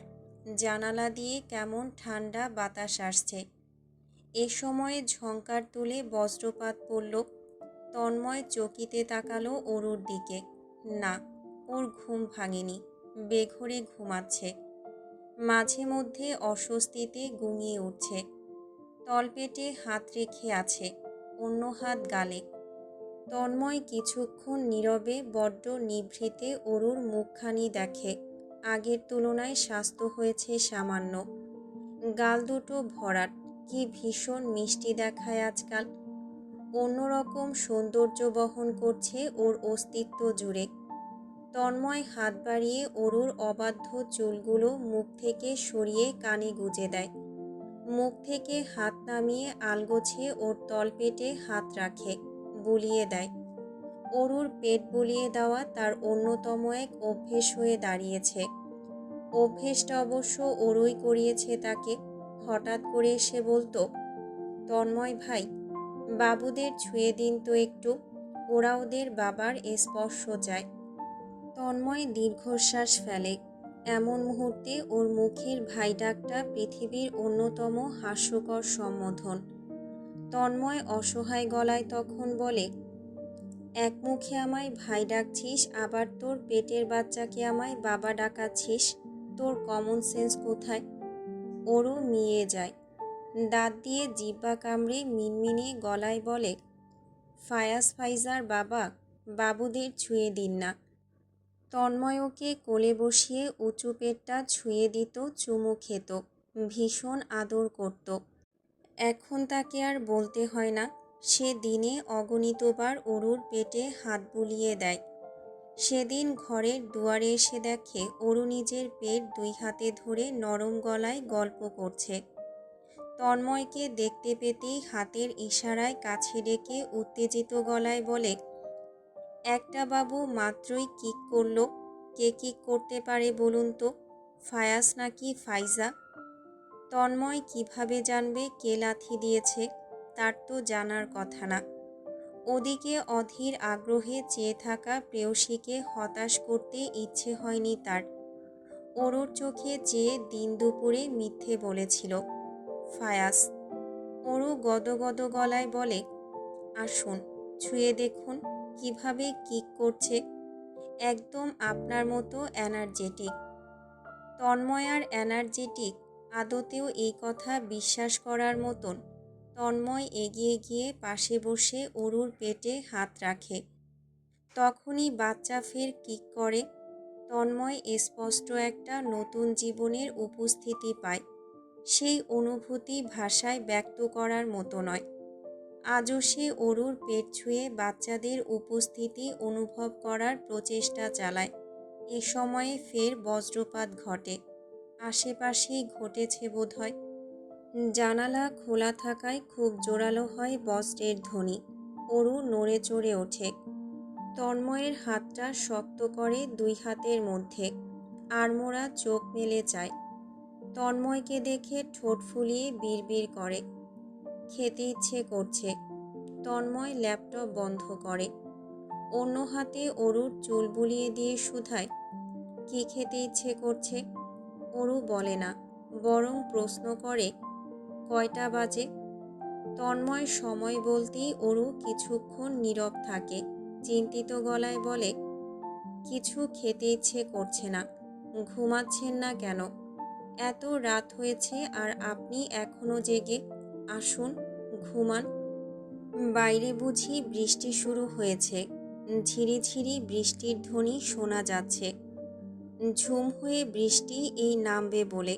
জানালা দিয়ে কেমন ঠান্ডা বাতাস আসছে। এ সময়ে ঝংকার তুলে বজ্রপাত পড়ল। তন্ময় চকিতে তাকালো অরুর দিকে। না, ওর ঘুম ভাঙেনি, বেঘোরে ঘুমাচ্ছে। মাঝে মধ্যে অস্বস্তিতে গুঙিয়ে উঠছে। তলপেটে হাত রেখে আছে, অন্য হাত গালে। তন্ময় কিছুক্ষণ নীরবে বড্ড নিভৃতে অরুর মুখখানি দেখে। আগের তুলনায় স্বাস্থ্য হয়েছে সামান্য। গাল দুটো ভরাট, কি ভীষণ মিষ্টি দেখায় আজকাল। অন্যরকম সৌন্দর্য বহন করছে ওর অস্তিত্ব জুড়ে। তন্ময় হাত বাড়িয়ে অরুর অবাধ্য চুলগুলো মুখ থেকে সরিয়ে কানে গুজে দেয়। মুখ থেকে হাত নামিয়ে আলগোছে ওর তলপেটে হাত রাখে, বুলিয়ে দেয়। অরুর পেট বুলিয়ে দেওয়া তার অন্যতম এক অভ্যেস হয়ে দাঁড়িয়েছে। অভ্যেসটা অবশ্য অরুই করিয়েছে তাকে। হঠাৎ করে এসে বলতো, তন্ময় ভাই, বাবুদের ছুঁয়ে দিন তো একটু, ওরা ওদের বাবার স্পর্শ চায়। তন্ময় দীর্ঘশ্বাস ফেলে। এমন মুহূর্তে ওর মুখের ভাই ডাকটা পৃথিবীর অন্যতম হাস্যকর সম্বোধন। তন্ময় অসহায় গলায় তখন বলে, এক মুখে আমায় ভাই ডাকছিস, আবার তোর পেটের বাচ্চাকে আমায় বাবা ডাকাচ্ছিস, তোর কমন সেন্স কোথায়? ওরও মিয়ে যায়। দাঁত দিয়ে জিহ্বা কামড়ে মিনমিনিয়ে গলায় বলে, ফায়াজ ফাইজার বাবা, বাবুদের ছুঁয়ে দিন না। তন্ময় ওকে কোলে বসিয়ে উঁচু পেটটা ছুঁয়ে দিত, চুমু খেত, ভীষণ আদর করত। এখন তাকে আর বলতে হয় না। সে দিনে অগণিতবার অরুর পেটে হাত বুলিয়ে দেয়। সেদিন ঘরের দুয়ারে এসে দেখে অরু নিজের পেট দুই হাতে ধরে নরম গলায় গল্প করছে। তন্ময়কে দেখতে পেতেই হাতের ইশারায় কাছে ডেকে উত্তেজিত গলায় বলে, একটা বাবু মাত্রই কিক করলো। কে কিক করতে পারে বলুন তো? ফায়াজ নাকি ফাইজা? তন্ময় কিভাবে জানবে কে লাথি দিয়েছে? তার তো জানার কথা না। ওদিকে অধীর আগ্রহে চেয়ে থাকা প্রেয়সীকে হতাশ করতে ইচ্ছে হয়নি তার। অরুর চোখে চেয়ে দিন দুপুরে মিথ্যে বলেছিল ফায়াজ। অরু গদগদ গলায় বলে, আসুন, ছুঁয়ে দেখুন কিভাবে কিক করছে, একদম আপনার মতো এনার্জেটিক। তন্ময় আর এনার্জেটিক? আদতেও এই কথা বিশ্বাস করার মতন? তন্ময় এগিয়ে গিয়ে পাশে বসে অরুর পেটে হাত রাখে। তখনই বাচ্চা ফের কিক করে। তন্ময় স্পষ্ট একটা নতুন জীবনের উপস্থিতি পায়। সেই অনুভূতি ভাষায় ব্যক্ত করার মতো নয়। আজও সে অরুর পেট ছুঁয়ে বাচ্চাদের উপস্থিতি অনুভব করার প্রচেষ্টা চালায়। এ সময়ে ফের বজ্রপাত ঘটে। আশেপাশেই ঘটেছে বোধহয়। জানালা খোলা থাকায় খুব জোরালো হয় বজ্রের ধ্বনি। অরু নড়ে চড়ে ওঠে। তন্ময়ের হাতটা শক্ত করে দুই হাতের মধ্যে। আড়মোড়া চোখ মেলে চায়। তন্ময়কে দেখে ঠোঁট ফুলিয়ে বিড়বিড় করে, খেতে ইচ্ছে করছে। তন্ময় ল্যাপটপ বন্ধ করে। অন্য হাতে অরুর চুল বুলিয়ে দিয়ে শুধায়, কি খেতে ইচ্ছে করছে? অরু বলে না, বরং প্রশ্ন করে, কয়টা বাজে? তন্ময় সময় বলতেই অরু কিছুক্ষণ নীরব থাকে। চিন্তিত গলায় বলে, কিছু খেতে ইচ্ছে করছে না। ঘুমাচ্ছেন না কেন? এত রাত হয়েছে আর আপনি এখনো জেগে। আসুন, ঘুমান। বাইরে বুঝি বৃষ্টি শুরু হয়েছে। ঝিরিঝিরি বৃষ্টির ধ্বনি শোনা যাচ্ছে। ঝুম হয়ে বৃষ্টি এই নামবে বলে।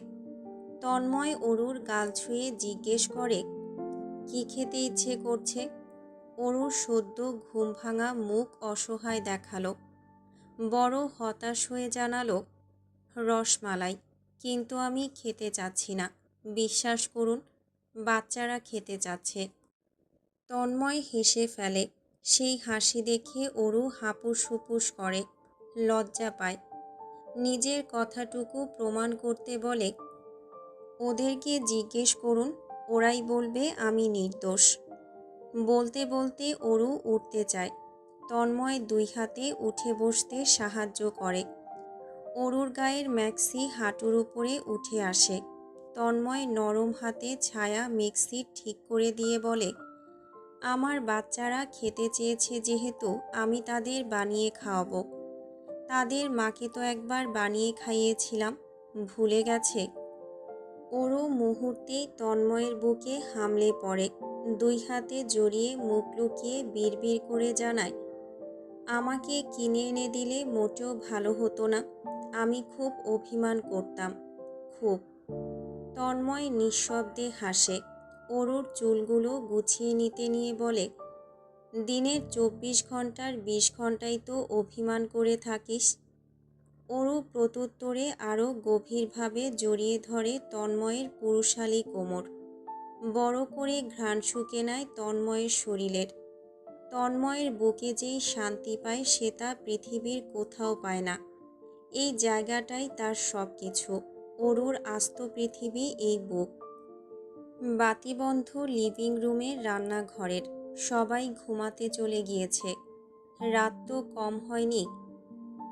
তন্ময় অরুর গাল ছুঁয়ে জিজ্ঞেস করে, কি খেতে ইচ্ছে করছে? অরুর সদ্য ঘুম ভাঙা মুখ অসহায় দেখালো। বড় হতাশ হয়ে জানালো, রসমালাই, কিন্তু আমি খেতে চাচ্ছি না। বিশ্বাস করুন, বাচ্চারা খেতে চাচ্ছে। তন্ময় হেসে ফেলে। সেই হাসি দেখে অরু হাপুস হুপুস করে, লজ্জা পায়। নিজের কথাটুকু প্রমাণ করতে বলে, ওদেরকে জিজ্ঞেস করুন, ওরাই বলবে আমি নির্দোষ। বলতে বলতে অরু উঠতে চায়। তন্ময় দুই হাতে উঠে বসতে সাহায্য করে। অরুর গায়ের ম্যাক্সি হাঁটুর উপরে উঠে আসে। তন্ময় নরম হাতে ছায়া মিক্সি ঠিক করে দিয়ে বলে, আমার বাচ্চারা খেতে চেয়েছে যেহেতু আমি তাদের বানিয়ে খাওয়াবো। তাদের মাকে তো একবার বানিয়ে খাইয়েছিলাম, ভুলে গেছে? অরু মুহূর্তেই তন্ময়ের বুকে হামলে পড়ে। দুই হাতে জড়িয়ে মুখ লুকিয়ে বিড়বিড় করে জানায়, আমাকে কিনে এনে দিলে মোটেও ভালো হতো না। আমি খুব অভিমান করতাম, খুব। তন্ময় নিঃশব্দে হাসে। অরুর চুলগুলো গুছিয়ে নিতে নিয়ে বলে, দিনের 24 ঘন্টার 20 ঘন্টাই তো অভিমান করে থাকিস। অরু প্রত্যুত্তরে আরও গভীরভাবে জড়িয়ে ধরে তন্ময়ের পুরুষালী কোমর। বড় করে ঘ্রাণ শুকে নেয় তন্ময়ের শরীরের। তন্ময়ের বুকে যেই শান্তি পায় সে তা পৃথিবীর কোথাও পায় না। এই জায়গাটাই তার সব কিছু। অরুর আস্ত পৃথিবী এই বুক। বাতি বন্ধ লিভিং রুমের রান্নাঘরের। সবাই ঘুমাতে চলে গিয়েছে। রাত তো কম হয়নি।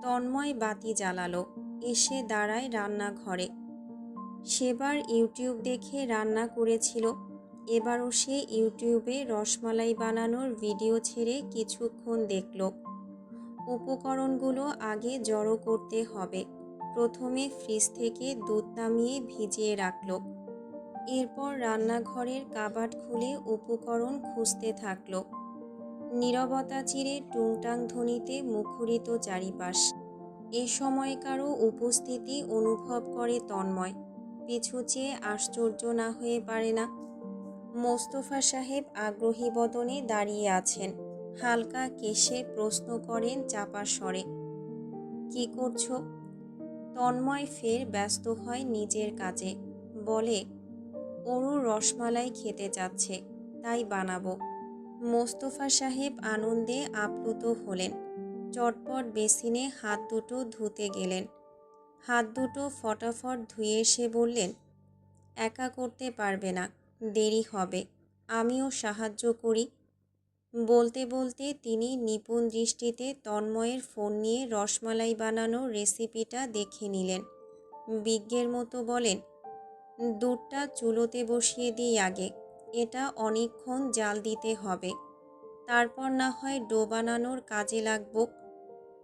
তন্ময় বাতি জ্বালালো। এসে দাঁড়ায় রান্নাঘরে। সেবার ইউটিউব দেখে রান্না করেছিল। এবারও সে ইউটিউবে রসমালাই বানানোর ভিডিও ছেড়ে কিছুক্ষণ দেখল। উপকরণগুলো আগে জড়ো করতে হবে। প্রথমে ফ্রিজ থেকে দুধ নামিয়ে ভিজিয়ে রাখল। এরপর রান্নাঘরের কাবাট খুলে উপকরণ খুঁজতে থাকল। নীরবতা চিরে টুংটাং ধ্বনিতে মুখরিত চারিপাশ। এ সময় কারো উপস্থিতি অনুভব করে তন্ময়। পিছু চেয়ে আশ্চর্য না হয়ে পারে না। মোস্তফা সাহেব আগ্রহী বদনে দাঁড়িয়ে আছেন। হালকা কেশে প্রশ্ন করেন চাপা স্বরে, কি করছো? তন্ময় ফের ব্যস্ত হয় নিজের কাজে। বলে, অরু রসমালাই খেতে চাচ্ছে, তাই বানাবো। মোস্তফা সাহেব আনন্দে আপ্লুত হলেন। চটপট বেসিনে হাত দুটো ধুতে গেলেন। হাত দুটো ফটাফট ধুয়ে এসে বললেন, একা করতে পারবে না, দেরি হবে, আমিও সাহায্য করি। বলতে বলতে তিনি নিপুণ দৃষ্টিতে তন্ময়ের ফোন নিয়ে রসমালাই বানানোর রেসিপিটা দেখে নিলেন। বিজ্ঞের মতো বলেন, দুধটা চুলোতে বসিয়ে দিই আগে, এটা অনেকক্ষণ জাল দিতে হবে, তারপর না হয় ডো বানানোর কাজে লাগবো।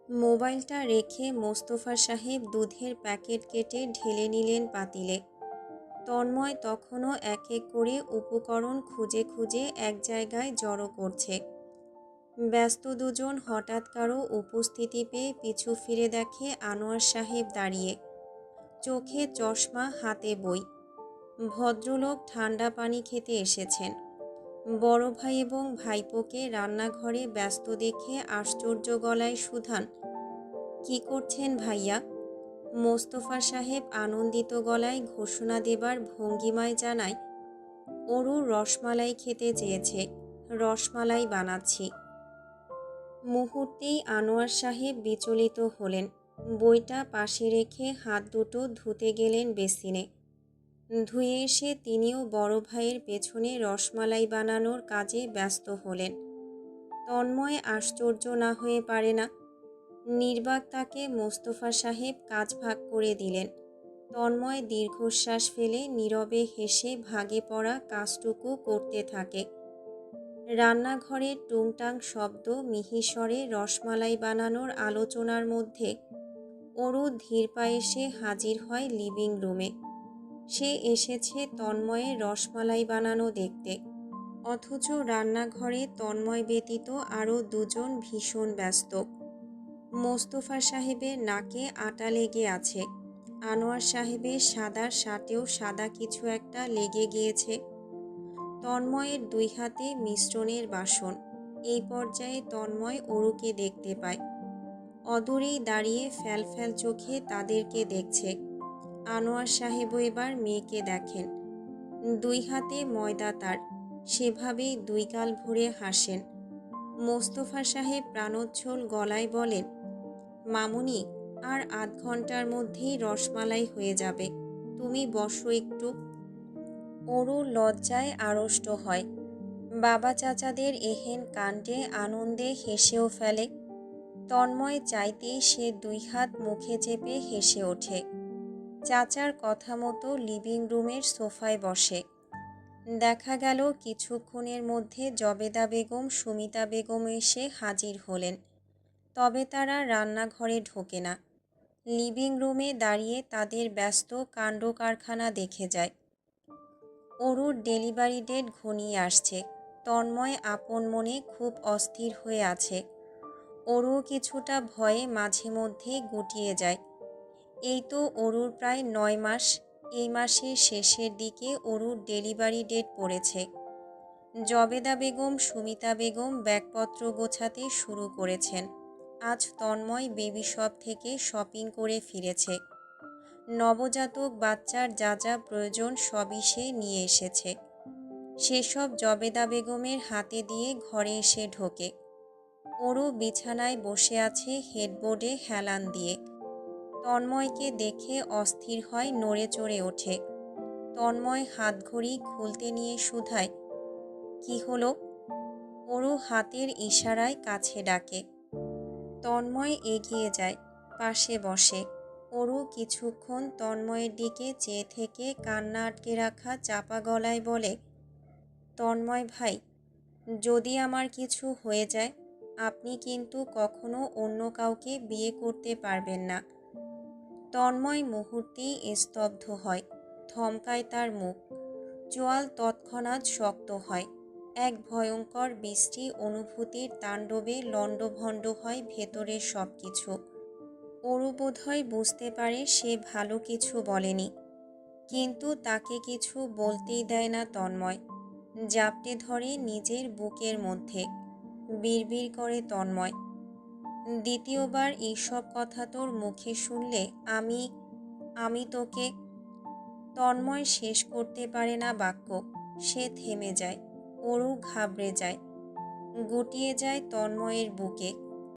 মোবাইলটা রেখে মোস্তফা সাহেব দুধের প্যাকেট কেটে ঢেলে নিলেন পাতিলে। তন্ময় তখনও এক এক করে উপকরণ খুঁজে খুঁজে এক জায়গায় জড়ো করছে। ব্যস্ত দুজন হঠাৎ কারো উপস্থিতি পেয়ে পিছু ফিরে দেখে আনোয়ার সাহেব দাঁড়িয়ে, চোখে চশমা, হাতে বই। ভদ্রলোক ঠান্ডা পানি খেতে এসেছেন। বড় ভাই এবং ভাইপোকে রান্নাঘরে ব্যস্ত দেখে আশ্চর্য গলায় সুধান, কি করছেন ভাইয়া? মোস্তফা সাহেব আনন্দিত গলায় ঘোষণা দেবার ভঙ্গিমায় জানায়, অরু রসমালাই খেতে চেয়েছে, রসমালাই বানাচ্ছি। মুহূর্তেই আনোয়ার সাহেব বিচলিত হলেন। বইটা পাশে রেখে হাত দুটো ধুতে গেলেন বেসিনে। ধুয়ে এসে তিনিও বড় ভাইয়ের পেছনে রসমালাই বানানোর কাজে ব্যস্ত হলেন। তন্ময় আশ্চর্য না হয়ে পারে না। নির্বাক তাকে মোস্তফা সাহেব কাজ ভাগ করে দিলেন। তন্ময় দীর্ঘশ্বাস ফেলে নীরবে হেসে ভাগে পড়া কাজটুকু করতে থাকে। রান্নাঘরের টুংটাং শব্দ মিহিস্বরে রসমালাই বানানোর আলোচনার মধ্যে অরু ধীর পায়ে এসে হাজির হয় লিভিং রুমে। সে এসেছে তন্ময়ের রসমালাই বানানো দেখতে। অথচ রান্নাঘরে তন্ময় ব্যতীত আরও দুজন ভীষণ ব্যস্ত। মোস্তফা সাহেবের নাকে আটা লেগে আছে। আনোয়ার সাহেবের সাদা শার্টেও সাদা কিছু একটা লেগে গিয়েছে। তন্ময়ের দুই হাতে মিশ্রণের বাসন। এই পর্যায়ে তন্ময় অরুকে দেখতে পায়। অদূরেই দাঁড়িয়ে ফ্যালফ্যাল চোখে তাদেরকে দেখছে। আনোয়ার সাহেবও এবার মেয়েকে দেখেন। দুই হাতে ময়দা তার, সেভাবেই দুই গাল ভরে হাসেন। মোস্তফা সাহেব প্রাণোচ্ছল গলায় বলেন, মামুনি, আর আধ ঘন্টার মধ্যেই রসমালাই হয়ে যাবে, তুমি বসো একটু। অরু লজ্জায় আড়ষ্ট হয়। বাবা চাচাদের এহেন কাণ্ডে আনন্দে হেসেও ফেলে। তন্ময় চাইতেই সে দুই হাত মুখে চেপে হেসে ওঠে। চাচার কথা মতো লিভিং রুমের সোফায় বসে। দেখা গেল কিছুক্ষণের মধ্যে জবেদা বেগম সুমিতা বেগম এসে হাজির হলেন। তবে তারা রান্নাঘরে ঢোকে না। লিভিং রুমে দাঁড়িয়ে তাদের ব্যস্ত কাণ্ড কারখানা দেখে যায়। অরুর ডেলিভারি ডেট ঘনিয়ে আসছে। তন্ময় আপন মনে খুব অস্থির হয়ে আছে। অরু কিছুটা ভয়ে মাঝে মধ্যে গুটিয়ে যায়। এই তো অরুর প্রায় 9 মাস। এই মাসের শেষের দিকে অরুর ডেলিভারি ডেট পড়েছে। জবেদা বেগম সুমিতা বেগম ব্যাগপত্র গোছাতে শুরু করেছেন। আজ তন্ময় বেবি শপ থেকে শপিং করে ফিরেছে। নবজাতক বাচ্চার যা যা প্রয়োজন সবই সে নিয়ে এসেছে। সেসব জবেদা বেগমের হাতে দিয়ে ঘরে এসে ঢোকে। অরু বিছানায় বসে আছে হেডবোর্ডে হেলান দিয়ে। তন্ময়কে দেখে অস্থির হয়, নড়ে চড়ে ওঠে। তন্ময় হাতঘড়ি খুলতে নিয়ে শুধায়, কি হলো? অরু হাতের ইশারায় কাছে ডাকে। তন্ময় এগিয়ে যায়, পাশে বসে। অরু কিছুক্ষণ তন্ময়ের দিকে চেয়ে থেকে কান্না আটকে রাখা চাপা গলায় বলে, তন্ময় ভাই, যদি আমার কিছু হয়ে যায়, আপনি কিন্তু কখনো অন্য কাউকে বিয়ে করতে পারবেন না। তন্ময় মুহূর্তেই স্তব্ধ হয়। থমকায় তার মুখ। চোয়াল তৎক্ষণাৎ শক্ত হয়। এক ভয়ঙ্কর বিশ্রী অনুভূতির তাণ্ডবে লণ্ডভণ্ড হয় ভেতরের সব কিছু। অরু বোধহয় বুঝতে পারে সে ভালো কিছু বলেনি, কিন্তু তাকে কিছু বলতেই দেয় না তন্ময়। জাপটে ধরে নিজের বুকের মধ্যে। বিড়বিড় করে তন্ময়, দ্বিতীয়বার এইসব কথা তোর মুখে শুনলে আমি তোকে। তন্ময় শেষ করতে পারে না বাক্য। সে থেমে যায়। অরু ঘাবড়ে যায়, গুটিয়ে যায় তন্ময়ের বুকে।